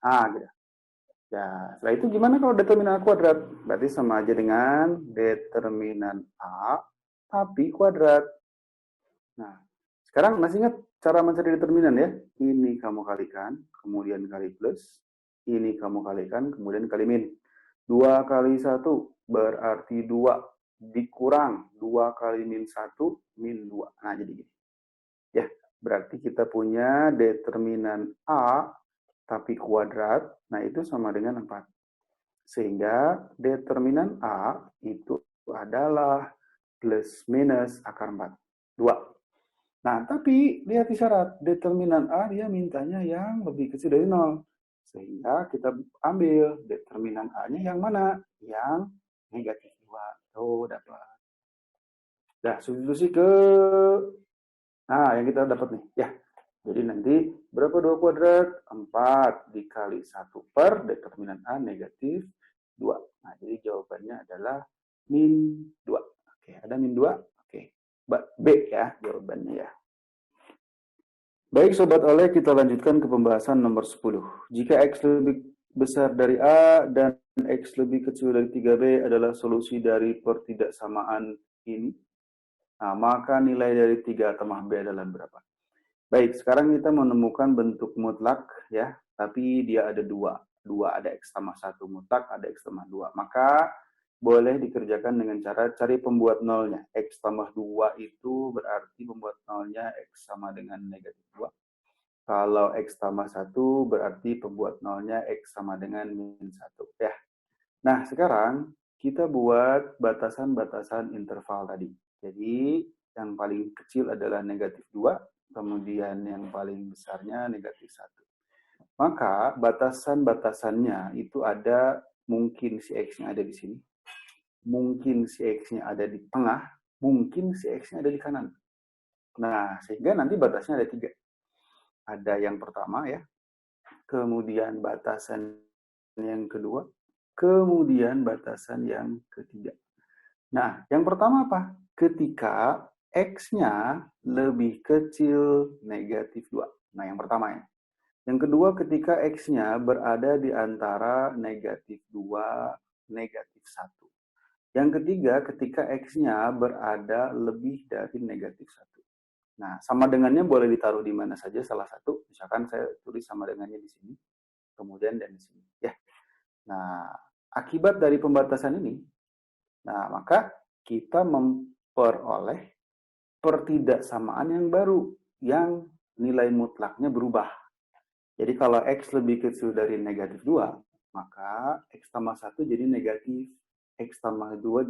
A gitu. Ya, setelah itu gimana kalau determinan A kuadrat? Berarti sama aja dengan determinan A tapi kuadrat. Nah, sekarang masih ingat cara mencari determinan ya? Ini kamu kalikan, kemudian kali plus. Ini kamu kalikan, kemudian kali min. 2 kali 1 berarti 2 dikurang 2 kali min 1, min 2. Nah, jadi gini. Ya, berarti kita punya determinan A tapi kuadrat, nah itu sama dengan 4. Sehingga determinan A itu adalah plus minus akar 4. 2. Nah, tapi lihat di syarat. Determinan A dia mintanya yang lebih kecil dari 0. Sehingga kita ambil determinan A-nya yang mana? Yang negatif 2. Tuh, dapat. Nah, substitusi ke... Nah, yang kita dapat nih. Ya, jadi nanti berapa 2 kuadrat? 4 dikali 1 per determinan A negatif 2. Nah, jadi jawabannya adalah min 2. Oke, ada min 2? Oke. B ya jawabannya ya. Baik Sobat Oleh, kita lanjutkan ke pembahasan nomor 10. Jika X lebih besar dari A dan X lebih kecil dari 3B adalah solusi dari pertidaksamaan ini, nah, maka nilai dari 3 tambah B adalah berapa? Baik, sekarang kita menemukan bentuk mutlak ya, tapi dia ada 2. 2 ada X tambah 1 mutlak, ada X tambah 2. Maka boleh dikerjakan dengan cara cari pembuat nolnya. X tambah 2 itu berarti pembuat nolnya X sama dengan negatif 2. Kalau X tambah 1 berarti pembuat nolnya X sama dengan min 1. Ya. Nah, sekarang kita buat batasan-batasan interval tadi. Jadi, yang paling kecil adalah negatif 2, kemudian yang paling besarnya negatif 1. Maka batasan-batasannya itu ada, mungkin si X-nya ada di sini. mungkin si X-nya ada di tengah, mungkin si X-nya ada di kanan. Nah, sehingga nanti batasnya ada 3. Ada yang pertama ya, kemudian batasan yang kedua, kemudian batasan yang ketiga. Nah, yang pertama apa? Ketika X-nya lebih kecil negatif 2. Nah, yang pertama ya. Yang kedua, ketika X-nya berada di antara negatif 2, negatif 1. Yang ketiga, ketika X-nya berada lebih dari negatif 1. Nah, sama dengannya boleh ditaruh di mana saja salah satu. Misalkan saya tulis sama dengannya di sini, kemudian dan di sini. Ya. Nah, akibat dari pembatasan ini, nah maka kita memperoleh pertidaksamaan yang baru, yang nilai mutlaknya berubah. Jadi kalau X lebih kecil dari negatif 2, maka X tambah 1 jadi negatif, X tambah 2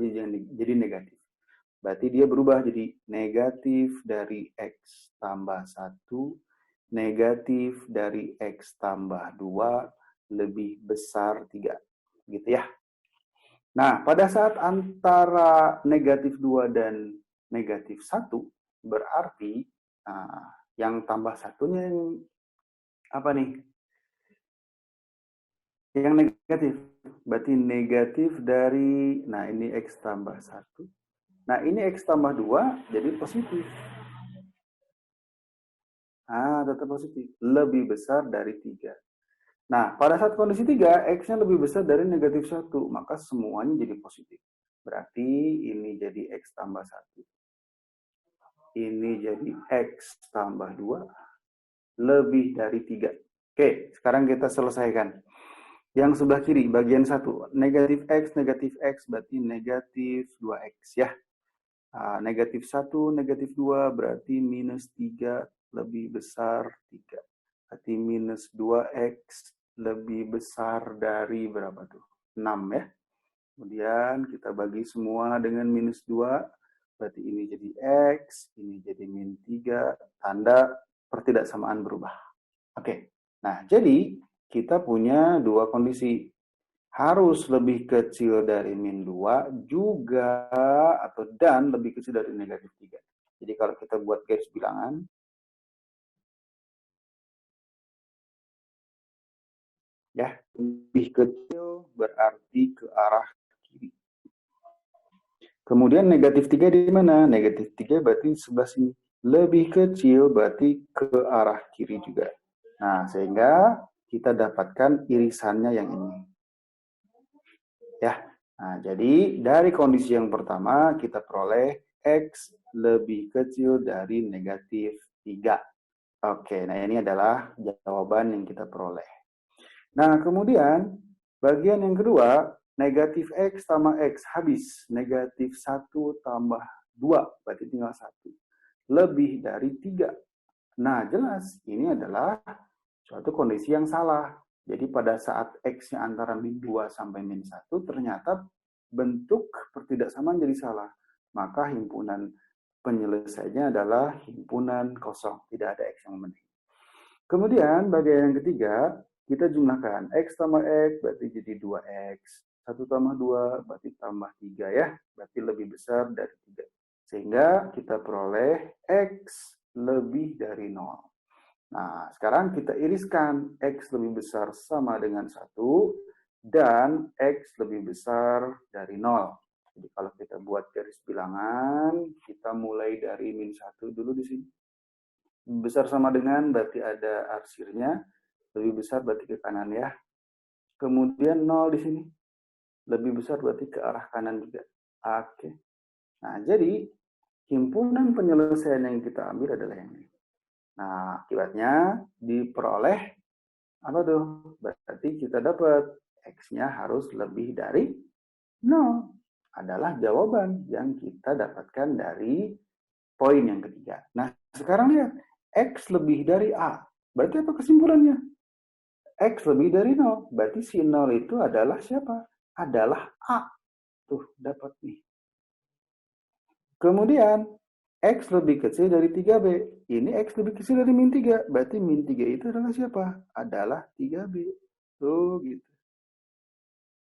jadi negatif. Berarti dia berubah jadi negatif dari X tambah 1, negatif dari X tambah 2, lebih besar 3. Gitu ya. Nah, pada saat antara negatif 2 dan negatif 1, berarti yang tambah satunya yang apa nih? Yang negatif. Berarti negatif dari, nah ini X tambah 1. Nah, ini X tambah 2 jadi positif. Tetap positif. Lebih besar dari 3. Nah, pada saat kondisi 3, X-nya lebih besar dari negatif 1. Maka semuanya jadi positif. Berarti ini jadi X tambah 1. Ini jadi X tambah 2. Lebih dari 3. Oke, sekarang kita selesaikan. Yang sebelah kiri, bagian 1. Negatif X berarti negatif 2X ya. Negatif 1, negatif 2 berarti minus 3 lebih besar 3. Berarti minus 2X lebih besar dari berapa tuh? 6 ya. Kemudian kita bagi semua dengan minus 2. Berarti ini jadi X, ini jadi min 3. Tanda pertidaksamaan berubah. Oke. Nah, jadi kita punya dua kondisi. Harus lebih kecil dari min 2 juga atau dan lebih kecil dari negatif 3. Jadi kalau kita buat garis bilangan, ya lebih kecil berarti ke arah kiri. Kemudian negatif 3 di mana? Negatif 3 berarti sebelah sini. Lebih kecil berarti ke arah kiri juga. Nah, sehingga kita dapatkan irisannya yang ini. Ya. Nah, jadi dari kondisi yang pertama kita peroleh X lebih kecil dari negatif 3. Oke, nah ini adalah jawaban yang kita peroleh. Nah, kemudian bagian yang kedua, negatif X tambah X habis. Negatif 1 tambah 2, berarti tinggal 1. Lebih dari 3. Nah, jelas ini adalah suatu kondisi yang salah. Jadi pada saat X-nya antara min 2 sampai min 1, ternyata bentuk pertidaksamaan jadi salah. Maka himpunan penyelesaiannya adalah himpunan kosong. Tidak ada X yang memenuhi. Kemudian bagian yang ketiga, kita jumlahkan. X tambah X berarti jadi 2X. 1 tambah 2 berarti tambah 3 ya. Berarti lebih besar dari 3. Sehingga kita peroleh X lebih dari 0. Nah, sekarang kita iriskan X lebih besar sama dengan 1 dan X lebih besar dari 0. Jadi kalau kita buat garis bilangan, kita mulai dari min 1 dulu di sini. Besar sama dengan berarti ada arsirnya, lebih besar berarti ke kanan ya. Kemudian 0 di sini. Lebih besar berarti ke arah kanan juga. Oke. Nah, jadi himpunan penyelesaian yang kita ambil adalah yang ini. Nah, akibatnya diperoleh apa tuh? Berarti kita dapat X-nya harus lebih dari 0. Adalah jawaban yang kita dapatkan dari poin yang ketiga. Nah, sekarang lihat. X lebih dari A. Berarti apa kesimpulannya? X lebih dari 0. Berarti si 0 itu adalah siapa? Adalah A. Tuh, dapat nih. Kemudian, X lebih kecil dari 3B. Ini X lebih kecil dari min 3. Berarti min 3 itu adalah siapa? Adalah 3B. Tuh, gitu.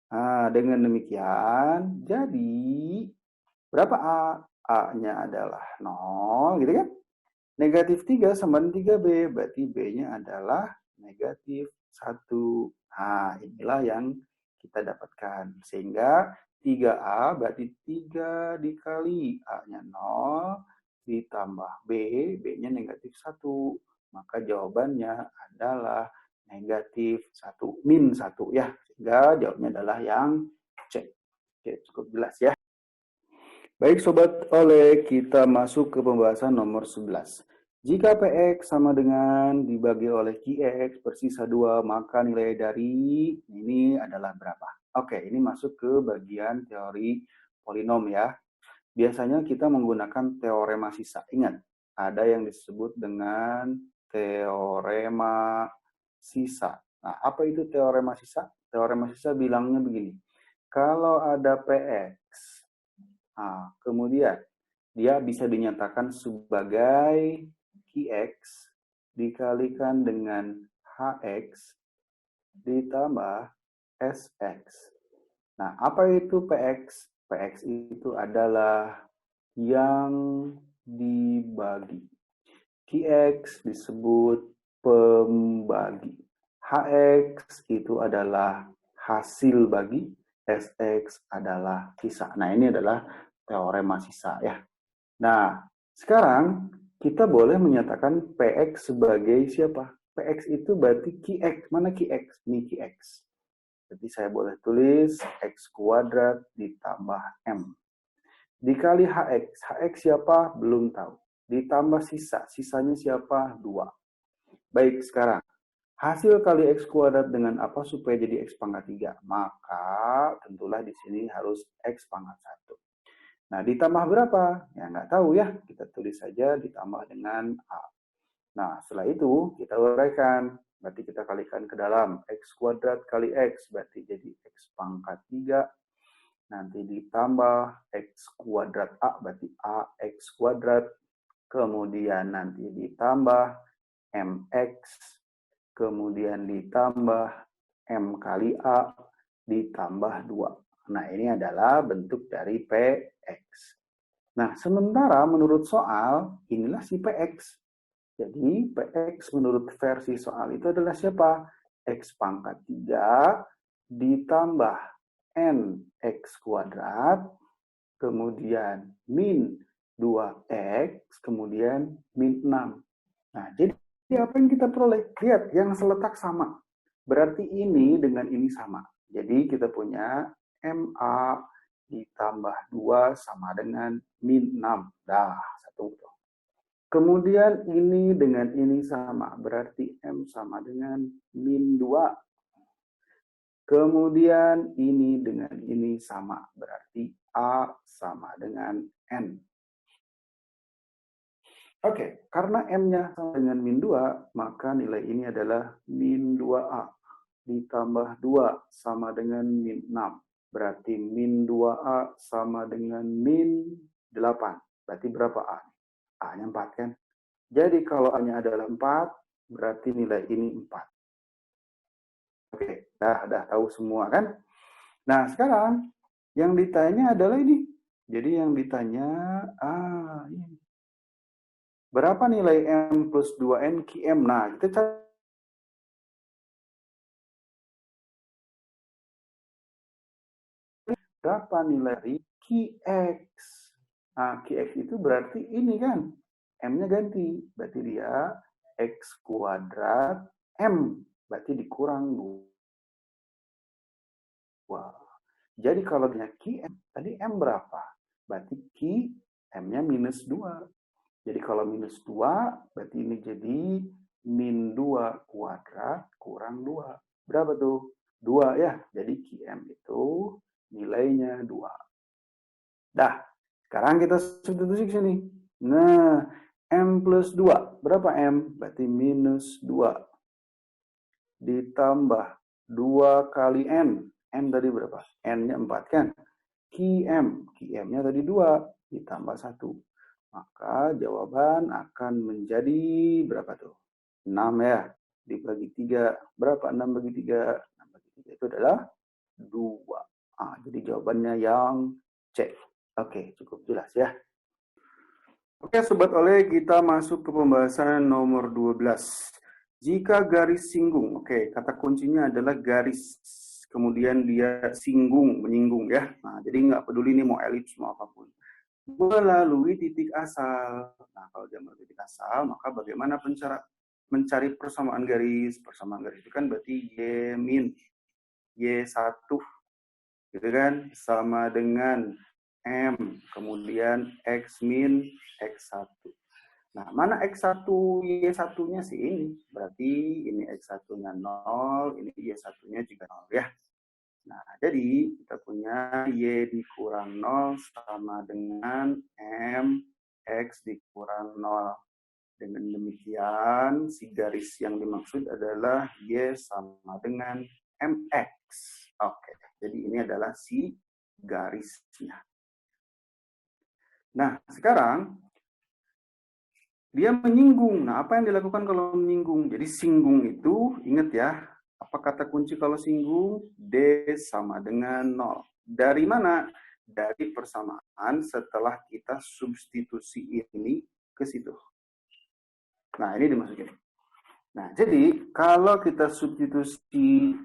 Nah, dengan demikian, jadi berapa A? A-nya adalah 0, gitu kan? Negatif 3 sama dengan 3B, berarti B-nya adalah negatif 1. Nah, inilah yang kita dapatkan. Sehingga 3A berarti 3 dikali A-nya 0, ditambah B, B-nya negatif 1. Maka jawabannya adalah negatif 1, min 1 ya. Sehingga jawabnya adalah yang C. Oke, cukup jelas ya. Baik Sobat Oleh, kita masuk ke pembahasan nomor 11. Jika PX sama dengan dibagi oleh QX bersisa 2, maka nilai dari ini adalah berapa? Oke, ini masuk ke bagian teori polinom ya. Biasanya kita menggunakan teorema sisa. Ingat, ada yang disebut dengan teorema sisa. Nah, apa itu teorema sisa? Teorema sisa bilangnya begini. Kalau ada PX, nah, kemudian dia bisa dinyatakan sebagai QX dikalikan dengan HX ditambah SX. Nah, apa itu PX? PX itu adalah yang dibagi. QX disebut pembagi. HX itu adalah hasil bagi, SX adalah sisa. Nah, ini adalah teorema sisa ya. Nah, sekarang kita boleh menyatakan PX sebagai siapa? PX itu berarti QX. Mana QX? Ini QX. Jadi saya boleh tulis X kuadrat ditambah M. Dikali HX. HX siapa? Belum tahu. Ditambah sisa. Sisanya siapa? 2. Baik, sekarang. Hasil kali X kuadrat dengan apa supaya jadi X pangkat 3? Maka tentulah di sini harus X pangkat 1. Nah, ditambah berapa? Ya, nggak tahu ya. Kita tulis saja ditambah dengan A. Nah, setelah itu kita uraikan. Berarti kita kalikan ke dalam. X kuadrat kali X. Berarti jadi X pangkat 3. Nanti ditambah X kuadrat A. Berarti AX kuadrat. Kemudian nanti ditambah MX. Kemudian ditambah M kali A. Ditambah 2. Nah, ini adalah bentuk dari PX. Nah, sementara menurut soal, inilah si PX. Jadi, PX menurut versi soal itu adalah siapa? X pangkat 3 ditambah NX kuadrat, kemudian min 2X, kemudian min 6. Nah, jadi apa yang kita peroleh? Lihat, yang seletak sama. Berarti ini dengan ini sama. Jadi kita punya MA ditambah 2 sama dengan min 6. Dah, satu. Kemudian ini dengan ini sama. Berarti M sama dengan min 2. Kemudian ini dengan ini sama. Berarti A sama dengan N. Oke, karena M-nya sama dengan min 2, maka nilai ini adalah min 2A. Ditambah 2 sama dengan min 6. Berarti min 2A sama dengan min 8. Berarti berapa A? A-nya 4 kan? Jadi kalau A-nya adalah 4, berarti nilai ini 4. Oke, dah tahu semua kan? Nah, sekarang yang ditanya adalah ini. Jadi yang ditanya, ini. Berapa nilai M plus 2N QM? Nah, kita cari. Berapa nilai QX? Nah, QX itu berarti ini kan. M-nya ganti. Berarti dia X kuadrat M. Berarti dikurang 2. Jadi kalau dia QM, tadi M berapa? Berarti Q M-nya minus 2. Jadi kalau minus 2, berarti ini jadi min 2 kuadrat kurang 2. Berapa tuh? 2 ya. Jadi QM itu nilainya 2. Dah, sekarang kita substitusi ke sini. Nah, M plus 2. Berapa M? Berarti minus 2. Ditambah 2 kali N. N tadi berapa? N-nya 4 kan? QM. QM-nya tadi 2. Ditambah 1. Maka jawaban akan menjadi berapa tuh? 6 ya. Dibagi 3. Berapa 6 bagi 3? 6 bagi 3 itu adalah Jadi jawabannya yang C. Oke, cukup jelas ya. Oke, Sobat Oleh, kita masuk ke pembahasan nomor 12. Jika garis singgung, oke, kata kuncinya adalah garis. Kemudian dia singgung, menyinggung ya. Nah, jadi nggak peduli ini mau elips, mau apapun. Melalui titik asal. Nah, kalau dia melalui titik asal, maka bagaimana mencari persamaan garis? Persamaan garis itu kan berarti Y min Y1, gitu kan? Sama dengan M, kemudian X min X1. Nah, mana X1, Y1-nya sih ini? Berarti ini X1-nya 0, ini Y1-nya juga 0 ya. Nah, jadi kita punya Y dikurang 0 sama dengan M X dikurang 0. Dengan demikian, si garis yang dimaksud adalah Y sama dengan MX. Oke, jadi ini adalah si garisnya. Nah, sekarang dia menyinggung. Nah, apa yang dilakukan kalau menyinggung? Jadi singgung itu, ingat ya, apa kata kunci kalau singgung? D sama dengan 0. Dari mana? Dari persamaan setelah kita substitusi ini ke situ. Nah, ini dimasukin. Nah, jadi kalau kita substitusi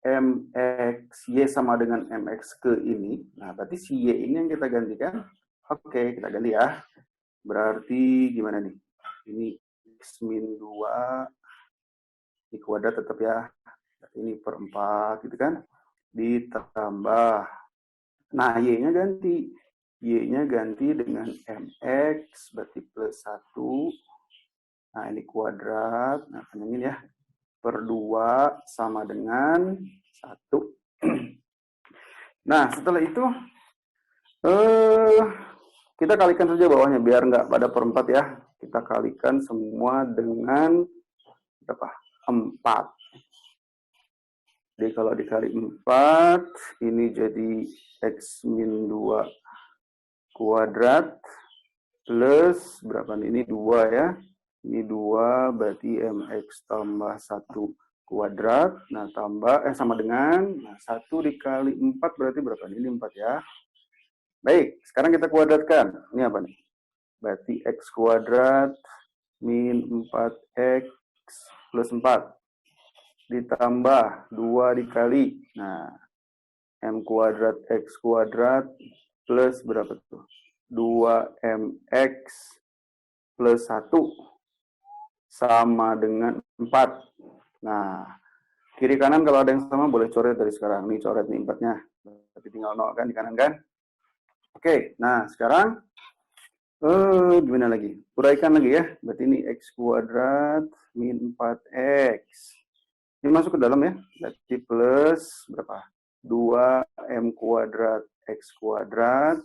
MX, Y sama dengan MX ke ini, nah berarti si Y ini yang kita gantikan. Oke, kita ganti ya. Berarti gimana nih? Ini X min 2, di kuadrat tetap ya. Ini per 4 gitu kan. Ditambah. Nah, Y-nya ganti. Y-nya ganti dengan MX, berarti plus 1. Nah, ini kuadrat. Nah, panjangin ya. Per 2 sama dengan 1. Nah, setelah itu, kita kalikan saja bawahnya, biar nggak pada per 4 ya. Kita kalikan semua dengan berapa? 4. Jadi kalau dikali 4, ini jadi X min 2 kuadrat plus berapa nih? Ini 2 ya. Ini 2 berarti MX tambah 1 kuadrat. Nah, tambah sama dengan 1 dikali 4 berarti berapa? Ini 4 ya. Baik, sekarang kita kuadratkan. Ini apa nih? Berarti X kuadrat min 4X plus 4. Ditambah 2 dikali. Nah, M kuadrat X kuadrat plus berapa tuh? 2MX plus 1 sama dengan 4. Nah, kiri kanan kalau ada yang sama boleh coret dari sekarang. Ini coret nih 4-nya. Tapi tinggal 0 kan di kanan kan? Oke, nah sekarang gimana lagi? Uraikan lagi ya. Berarti ini X kuadrat min 4X. Ini masuk ke dalam ya. Berarti plus berapa? 2M kuadrat X kuadrat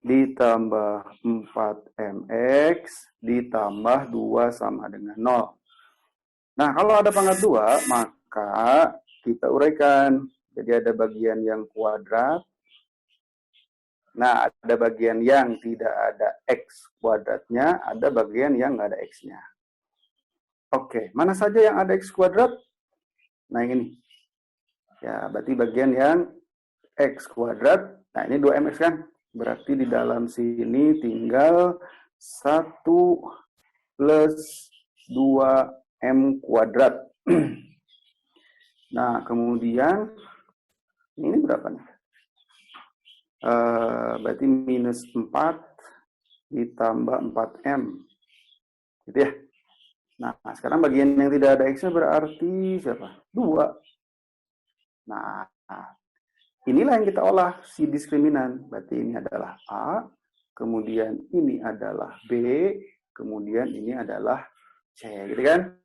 ditambah 4MX ditambah 2 sama dengan 0. Nah, kalau ada pangkat 2, maka kita uraikan. Jadi ada bagian yang kuadrat. Nah, ada bagian yang tidak ada X kuadratnya, ada bagian yang nggak ada X-nya. Oke, mana saja yang ada X kuadrat? Nah, ini. Ya, berarti bagian yang X kuadrat. Nah, ini 2MX kan? Berarti di dalam sini tinggal 1 plus 2M kuadrat. Nah, kemudian ini berapa nih? Berarti minus 4 ditambah 4M. Gitu ya. Nah, sekarang bagian yang tidak ada X-nya berarti siapa? 2. Nah, inilah yang kita olah, si diskriminan. Berarti ini adalah A, kemudian ini adalah B, kemudian ini adalah C, gitu kan?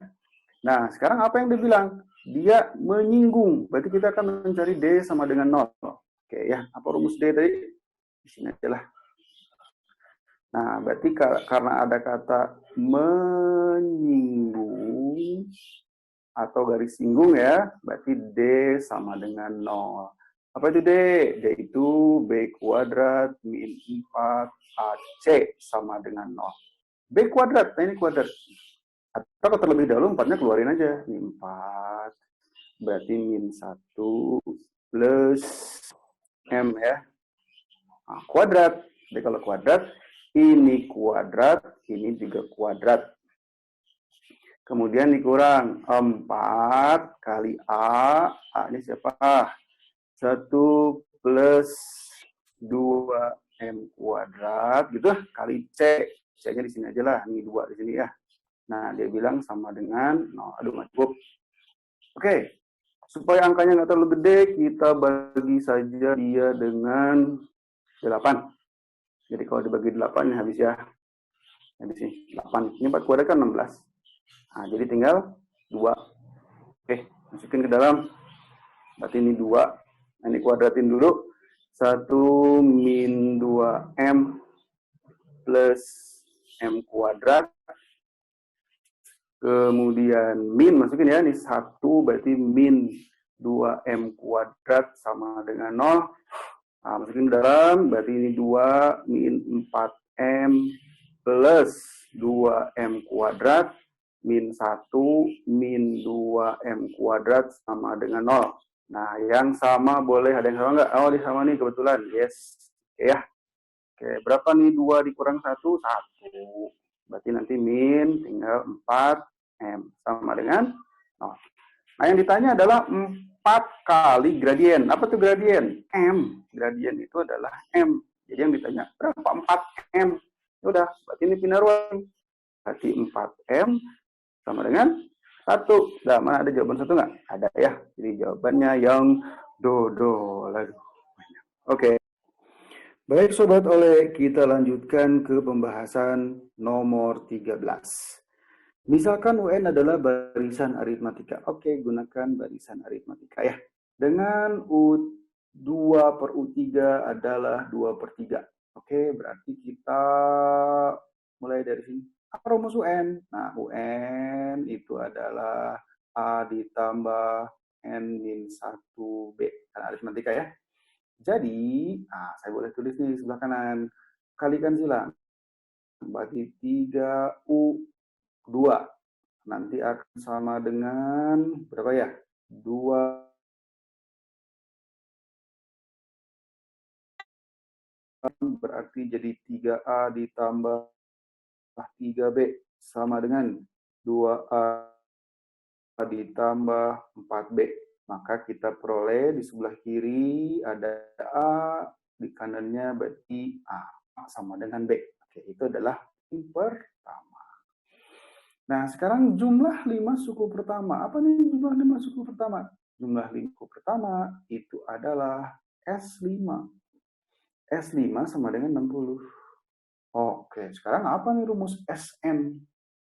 Nah, sekarang apa yang dia bilang? Dia menyinggung. Berarti kita akan mencari D sama dengan 0. Oke ya, apa rumus D tadi? Di sini aja lah. Nah, berarti karena ada kata menyinggung atau garis singgung ya, berarti D sama dengan 0. Apa itu D? D itu B kuadrat min 4AC sama dengan 0. B kuadrat, nah ini kuadrat. Atau terlebih dahulu 4-nya keluarin aja. Ini 4, berarti min 1 plus M ya. Nah, kuadrat. Jadi kalau kuadrat, ini kuadrat, ini juga kuadrat. Kemudian dikurang 4 kali A ini siapa? 1 plus 2M kuadrat, gitu, kali C. C-nya di sini aja lah, ini 2 di sini ya. Nah, dia bilang sama dengan 0. Aduh, nggak cukup. Oke, supaya angkanya nggak terlalu gede, kita bagi saja dia dengan 8. Jadi kalau dibagi 8 ya habis ya. Habis ini 8. Ini 4 kuadrat kan 16. Nah, jadi tinggal 2. Oke, masukin ke dalam. Berarti ini 2. Nah, ini kuadratin dulu. 1 min 2M plus M kuadrat. Kemudian min, masukin ya. Ini 1 berarti min 2M kuadrat sama dengan 0. Nah, masukin ke dalam. Berarti ini 2 min 4M plus 2M kuadrat min 1 min 2M kuadrat sama dengan 0. Nah, yang sama boleh, ada yang sama nggak? Oh, ini sama nih kebetulan. Yes. Oke ya. Oke, berapa nih 2 dikurang 1? 1. Berarti nanti min tinggal 4M sama dengan 0. Nah, yang ditanya adalah 4 kali gradien. Apa tuh gradien? M. Gradien itu adalah M. Jadi yang ditanya, berapa 4M? Udah, berarti ini pindah ruang. Berarti 4M sama dengan 1. Nah, mana ada jawaban 1 nggak? Ada ya. Jadi jawabannya yang dodol. Oke. Baik Sobat Oleh, kita lanjutkan ke pembahasan nomor 13. Misalkan UN adalah barisan aritmatika. Oke, gunakan barisan aritmatika ya. Dengan U2 per U3 adalah 2 per 3. Oke, berarti kita mulai dari sini. Apa rumus UN? Nah, UN itu adalah A ditambah N-1B. Karena aritmatika ya. Jadi, saya boleh tulis nih di sebelah kanan. Kalikan silang. Bagi 3U2. Nanti akan sama dengan berapa ya? 2 berarti jadi 3A ditambah 3B sama dengan 2A ditambah 4B. Maka kita peroleh di sebelah kiri ada A, di kanannya berarti A sama dengan B. Oke, itu adalah yang pertama. Nah, sekarang jumlah 5 suku pertama. Apa nih jumlah 5 suku pertama? Jumlah 5 suku pertama itu adalah S5. S5 sama dengan 60. Oke, sekarang apa nih rumus SN?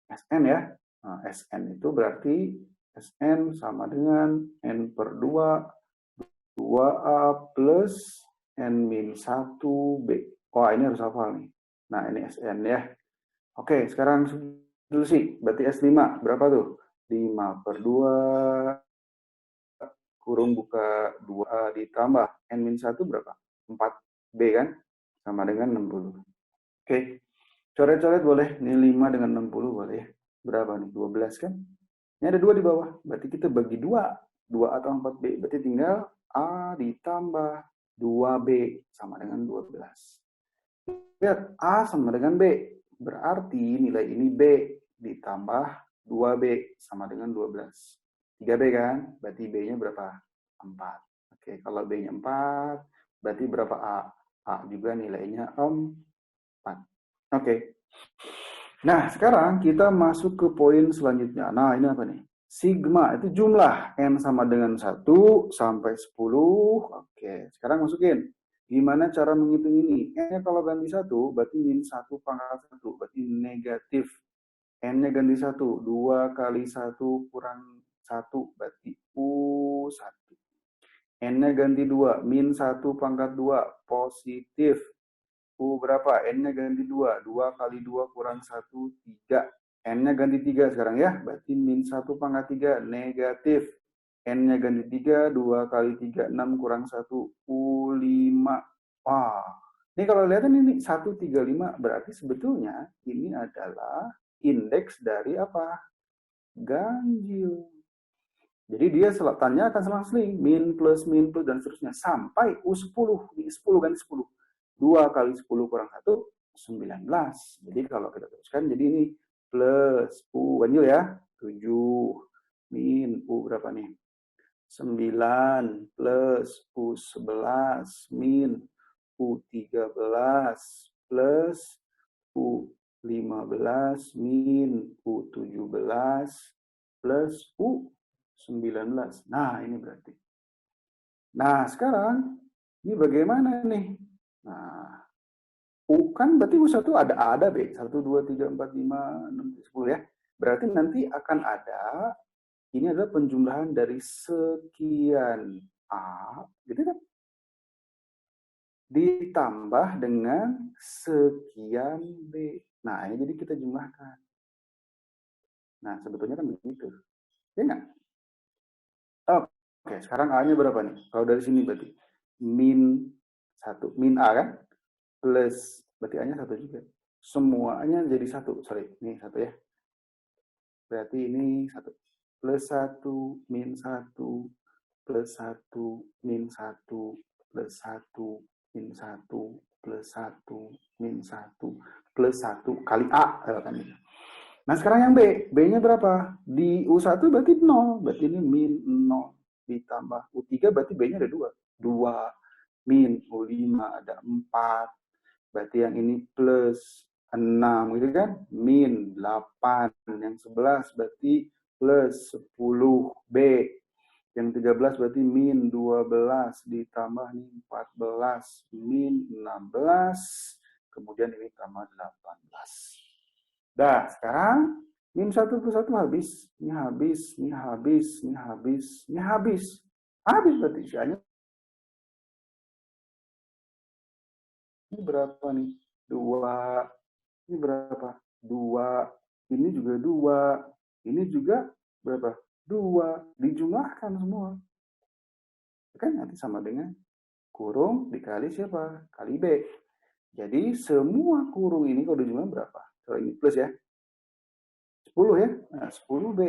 SN ya. Nah, SN itu berarti SN sama dengan N per 2, 2A plus N min 1B. Wah, ini harus hafal nih. Nah, ini SN ya. Oke, sekarang dulu sih. Berarti S5 berapa tuh? 5 per 2 kurung buka 2A ditambah N min 1 berapa? 4B kan? Sama dengan 60. Oke. Coret-coret boleh. Ini 5 dengan 60 boleh ya. Berapa nih? 12 kan? Ini ada 2 di bawah. Berarti kita bagi 2. 2 atau 4B. Berarti tinggal A ditambah 2B sama dengan 12. Lihat, A sama dengan B. Berarti nilai ini B ditambah 2B sama dengan 12. 3B kan? Berarti B-nya berapa? 4. Oke, kalau B-nya 4, berarti berapa A? A juga nilainya 4. Oke. Nah, sekarang kita masuk ke poin selanjutnya. Nah, ini apa nih? Sigma itu jumlah N sama dengan 1 sampai 10. Oke, sekarang masukin. Gimana cara menghitung ini? N-nya kalau ganti 1, berarti min 1 pangkat 1. Berarti negatif. N-nya ganti 1. 2 kali 1 kurang 1. Berarti U1. N-nya ganti 2. Min 1 pangkat 2. Positif. U berapa? N-nya ganti 2. 2 kali 2 kurang 1, 3. N-nya ganti 3 sekarang ya. Berarti min 1 pangkat 3, negatif. N-nya ganti 3, 2 kali 3, 6 kurang 1, U5. Wah, ini kalau lihat ini 135, berarti sebetulnya ini adalah indeks dari apa? Ganjil. Jadi dia selatannya akan selang-seling, min plus, dan seterusnya. Sampai U10, di 10 kan 10. 2 kali 10 kurang 1, 19. Jadi kalau kita teruskan, jadi ini plus U, ganjil ya, 7, min U berapa nih? 9 plus U11, min U13, plus U15, min U17, plus U19. Nah, ini berarti. Nah, sekarang ini bagaimana nih? Nah, U kan berarti U1 ada B. 1, 2, 3, 4, 5, 6, 10 ya. Berarti nanti akan ada, ini adalah penjumlahan dari sekian A, gitu kan? Ditambah dengan sekian B. Nah, ini jadi kita jumlahkan. Nah, sebetulnya kan begitu. Ya enggak? Oke, sekarang A-nya berapa nih? Kalau dari sini berarti min 1. Min A kan? Plus, berarti A-nya 1 juga. Semuanya jadi 1. Sorry, ini 1 ya. Berarti ini 1. Plus 1, min 1, plus 1, min 1, plus 1, min 1, plus 1, min 1, plus 1 kali A. Kan? Nah, sekarang yang B. B-nya berapa? Di U1 berarti 0. Berarti ini min 0. Ditambah U3 berarti B-nya ada 2. 2. Min U5 ada 4. Berarti yang ini plus 6 gitu kan? Min 8. Yang 11 berarti plus 10 B. Yang 13 berarti min 12 ditambah nih 14 min 16. Kemudian ini tambah 18. Dah, sekarang min 1 plus 1 habis. Ini habis, ini habis, ini habis, ini habis. Habis berarti isiannya. Ini berapa nih? 2. Ini berapa? 2. Ini juga 2. Ini juga berapa? 2. Dijumlahkan semua. Kan nanti sama dengan kurung dikali siapa? Kali B. Jadi semua kurung ini kalau dijumlah berapa? Kalau ini plus ya. 10 ya. Nah, 10B.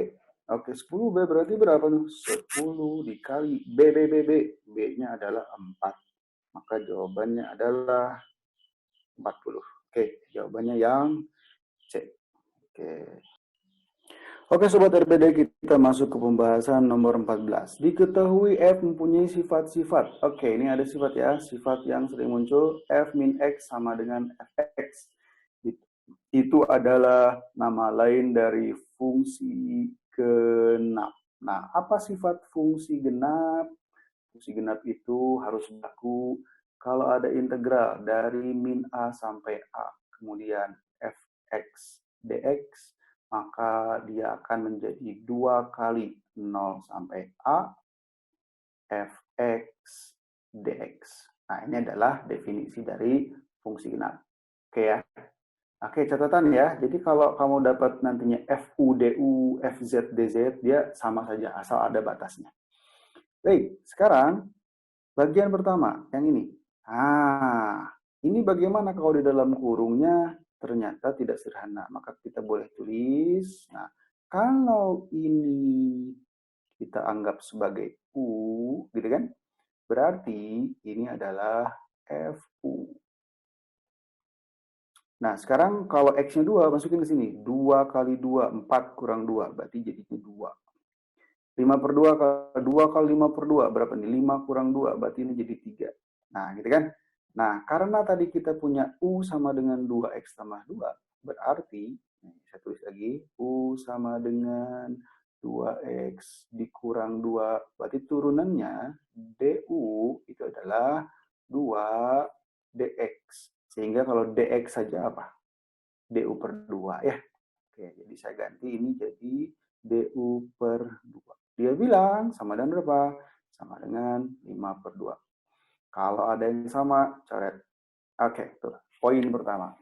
Oke, 10B berarti berapa tuh? 10 dikali B. B-nya adalah 4. Maka jawabannya adalah 40. Oke, jawabannya yang C. Oke. Oke Sobat RPD, kita masuk ke pembahasan nomor 14. Diketahui F mempunyai sifat-sifat. Oke, ini ada sifat ya. Sifat yang sering muncul. F min X sama dengan Fx. Itu adalah nama lain dari fungsi genap. Nah, apa sifat fungsi genap? Fungsi genap itu harus berlaku kalau ada integral dari min A sampai A. Kemudian Fx dx, maka dia akan menjadi 2 kali 0 sampai A Fx dx. Nah, ini adalah definisi dari fungsi genap. Oke ya. Oke, catatan ya. Jadi kalau kamu dapat nantinya FU, DU, FZ, DZ, dia sama saja asal ada batasnya. Baik, sekarang bagian pertama, yang ini. Nah, ini bagaimana kalau di dalam kurungnya ternyata tidak sederhana. Maka kita boleh tulis. Nah, kalau ini kita anggap sebagai U, gitu kan? Berarti ini adalah FU. Nah, sekarang kalau X-nya 2, masukin ke sini. 2 kali 2, 4 kurang 2. Berarti jadinya 2. 5 per 2, 2 kali 5 per 2. Berapa nih? 5 kurang 2. Berarti ini jadi 3. Nah, gitu kan? Nah, karena tadi kita punya U sama dengan 2X tambah 2. Berarti, saya tulis lagi. U sama dengan 2X dikurang 2. Berarti turunannya DU itu adalah 2 DX. Sehingga kalau DX saja apa? DU per 2 ya. Oke, jadi saya ganti ini jadi DU per 2. Dia bilang sama dengan berapa? Sama dengan 5 per 2. Kalau ada yang sama, coret. Oke, tuh. Poin pertama.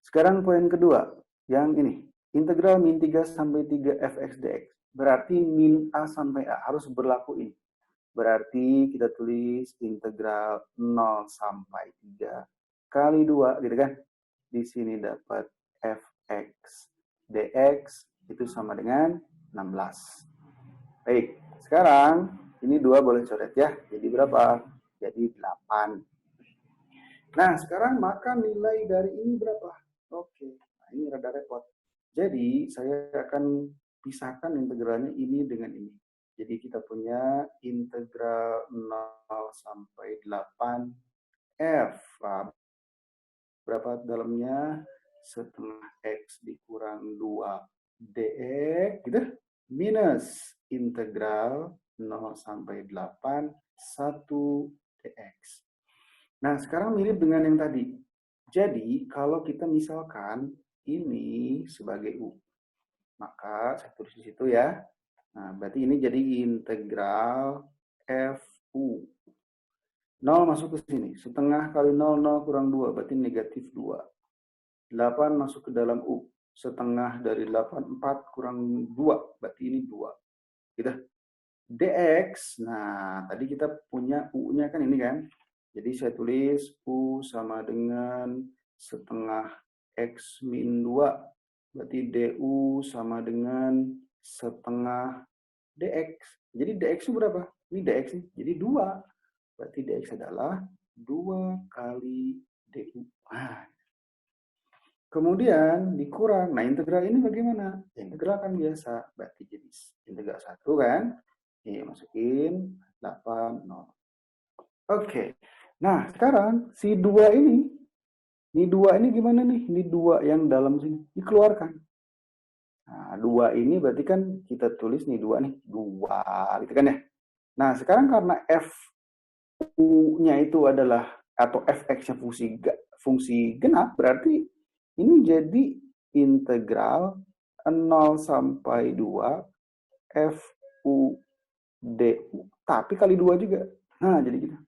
Sekarang poin kedua. Yang ini. Integral min 3 sampai 3 fx dx. Berarti min A sampai A harus berlaku ini. Berarti kita tulis integral 0 sampai 3 kali 2, gitu kan? Di sini dapat fx dx itu sama dengan 16. Baik, sekarang ini 2 boleh coret ya. Jadi berapa? Jadi 8. Nah, sekarang maka nilai dari ini berapa? Oke, nah ini rada repot. Jadi, saya akan pisahkan integralnya ini dengan ini. Jadi, kita punya integral 0 sampai 8 F. Nah, berapa dalamnya? Setengah X dikurang 2 dx, gitu. Minus integral 0 sampai 8, 1 dx. Nah, sekarang mirip dengan yang tadi. Jadi, kalau kita misalkan ini sebagai U, maka saya tulis di situ ya. Nah, berarti ini jadi integral FU. 0 masuk ke sini. Setengah kali 0, 0 kurang 2, berarti negatif 2. 8 masuk ke dalam U. Setengah dari 8, 4 kurang 2, berarti ini 2. Gitu. dx, nah tadi kita punya U-nya kan ini kan. Jadi saya tulis U sama dengan setengah X min 2. Berarti DU sama dengan setengah DX. Jadi DX itu berapa? Ini DX nih. Jadi 2. Berarti DX adalah 2 kali DU. Nah, kemudian dikurang. Nah, integral ini bagaimana? Integral kan biasa. Berarti jadi integral 1 kan. Ini masukin 8, 0. Oke. Nah, sekarang si 2 ini 2 ini gimana nih? Ini 2 yang dalam sini. Dikeluarkan. Nah, 2 ini berarti kan kita tulis nih 2 nih. 2 gitu kan ya. Nah, sekarang karena F-nya itu adalah atau Fx-nya fungsi genap, berarti ini jadi integral 0 sampai 2 Fu du. Tapi kali 2 juga. Nah, jadi gitu.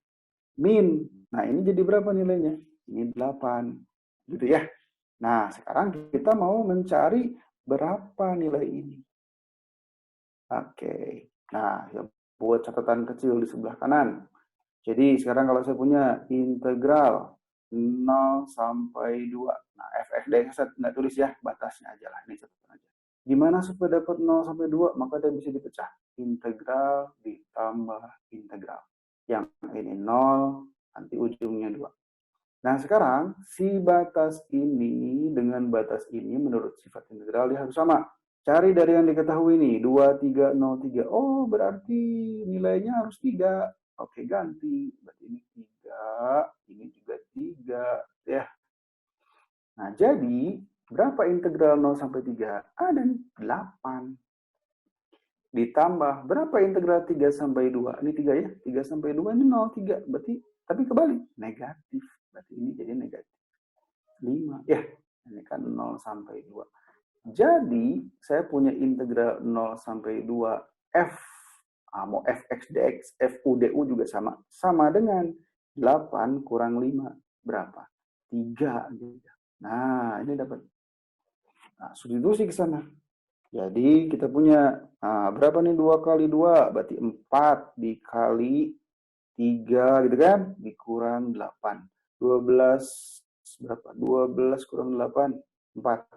Min. Nah, ini jadi berapa nilainya? Ini 8. Gitu ya. Nah, sekarang kita mau mencari berapa nilai ini. Oke. Nah, saya buat catatan kecil di sebelah kanan. Jadi, sekarang kalau saya punya integral 0 sampai 2. Nah, fx dx saya nggak tulis ya, batasnya aja lah. Ini catatan aja. Gimana supaya dapat 0 sampai 2? Maka dia bisa dipecah. Integral ditambah integral. Yang ini 0, nanti ujungnya 2. Nah, sekarang si batas ini dengan batas ini menurut sifat integral dia harus sama. Cari dari yang diketahui nih, 2, 3, 0, 3. Oh, berarti nilainya harus 3. Oke, ganti. Berarti ini 3, ini juga 3. Ya. Nah, jadi berapa integral 0 sampai 3? Ada nih, 8. Ditambah, berapa integral 3 sampai 2? Ini 3 ya, 3 sampai 2 ini 0, 3. Berarti, tapi kebalik, negatif. Berarti ini jadi negatif 5. Ya, ini kan 0 sampai 2. Jadi, saya punya integral 0 sampai 2 F. Mau Fx dx, Fu du juga sama. Sama dengan 8 kurang 5. Berapa? 3. Nah, ini dapat. Nah, substitusi ke sana. Jadi kita punya berapa nih 2 kali 2? Berarti 4 dikali 3 gitu kan? Dikurang 8. 12 berapa? 12 kurang 8, 4.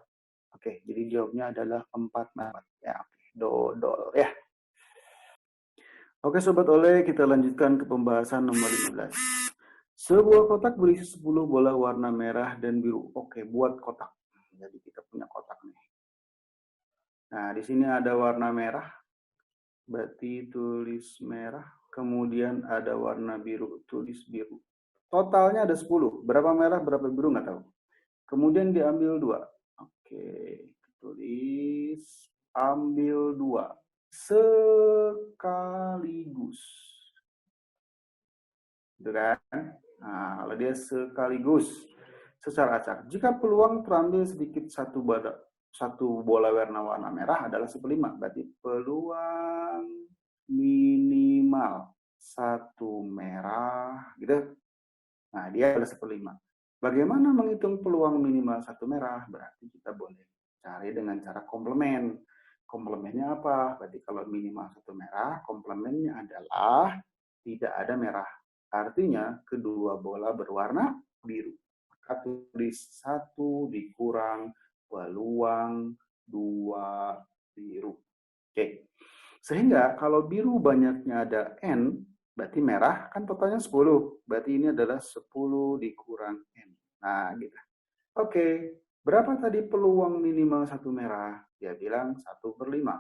Oke, jadi jawabnya adalah 4. Ya, oke. Dodol ya. Oke Sobat Oleh, kita lanjutkan ke pembahasan nomor 15. Sebuah kotak berisi 10 bola warna merah dan biru. Oke, buat kotak. Jadi kita punya kotak nih. Nah, di sini ada warna merah, berarti tulis merah. Kemudian ada warna biru, tulis biru. Totalnya ada 10. Berapa merah, berapa biru, nggak tahu. Kemudian diambil 2. Oke, tulis ambil 2. Sekaligus. Gitu kan? Nah, kalau dia sekaligus secara acak. Jika peluang terambil sedikit satu bola warna merah adalah 1/5. Berarti peluang minimal satu merah, gitu. Nah, dia adalah 1/5. Bagaimana menghitung peluang minimal satu merah? Berarti kita boleh cari dengan cara komplemen. Komplemennya apa? Berarti kalau minimal satu merah, komplemennya adalah tidak ada merah. Artinya kedua bola berwarna biru. Maka tulis 1 dikurang peluang 2 biru. Oke. Sehingga kalau biru banyaknya ada N, berarti merah kan totalnya 10. Berarti ini adalah 10 dikurang N. Nah, gitu. Oke, berapa tadi peluang minimal satu merah? Dia bilang 1/5.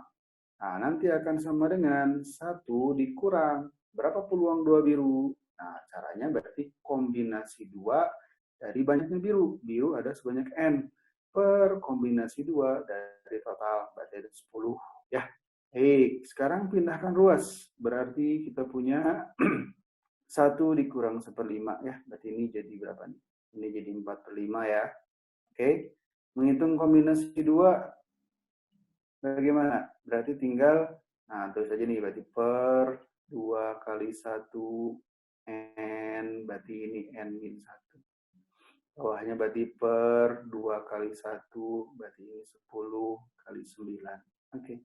Nah, nanti akan sama dengan 1 dikurang. Berapa peluang 2 biru? Nah, caranya berarti kombinasi 2 dari banyaknya biru. Biru ada sebanyak N per kombinasi 2 dari total. Berarti ada 10. Ya, sekarang pindahkan ruas. Berarti kita punya 1 dikurang 1/5 ya. Berarti ini jadi berapa nih? Ini jadi 4/5 ya. Oke. Menghitung kombinasi 2 bagaimana? Berarti tinggal, nah terus aja nih, berarti per 2 kali 1 N, berarti ini N min 1. Bawahnya berarti per 2 kali 1, berarti ini 10 kali 9. Oke.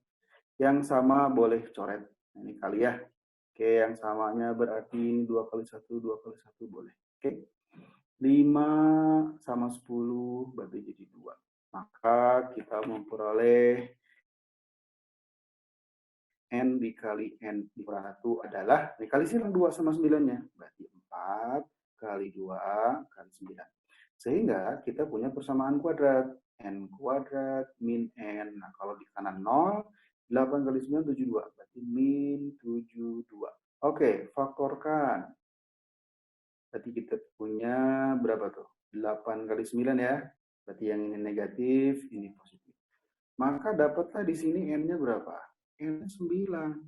Yang sama boleh coret. Ini kali ya. Oke, yang samanya berarti ini 2 kali 1, 2 kali 1 boleh. Oke. 5 sama 10 berarti jadi 2. Maka kita memperoleh N dikali N dikurang 1 adalah, dikali silang 2 sama 9-nya. Berarti 4 kali 2 kali 9. Sehingga kita punya persamaan kuadrat. N kuadrat min N. Nah, kalau di kanan 0, 8 kali 9, 72. Berarti min 72. Oke, faktorkan. Berarti kita punya berapa tuh? 8 kali 9 ya. Berarti yang ini negatif, ini positif. Maka dapatlah di sini N-nya berapa? N-nya 9.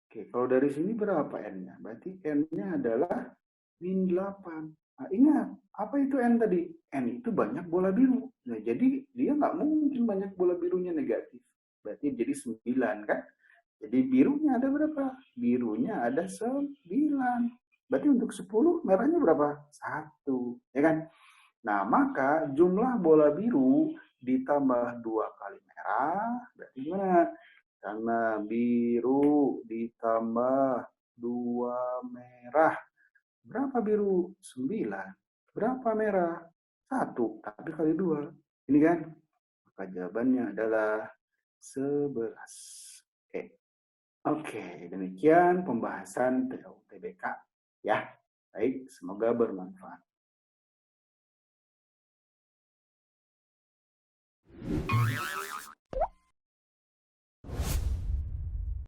Oke, kalau dari sini berapa N-nya? Berarti N-nya adalah min 8. Nah, ingat, apa itu N tadi? N itu banyak bola biru. Nah, jadi dia nggak mungkin banyak bola birunya negatif. Berarti jadi 9 kan? Jadi birunya ada berapa? Birunya ada 9. Berarti untuk 10 merahnya berapa? 1. Ya kan? Nah, maka jumlah bola biru ditambah 2 kali merah, berarti gimana? Karena biru ditambah 2 merah. Berapa biru? 9. Berapa merah? 1. Tapi kali 2. Ini kan? Maka jawabannya adalah 11. Oke. Oke, demikian pembahasan TUTBK. Ya, baik. Semoga bermanfaat.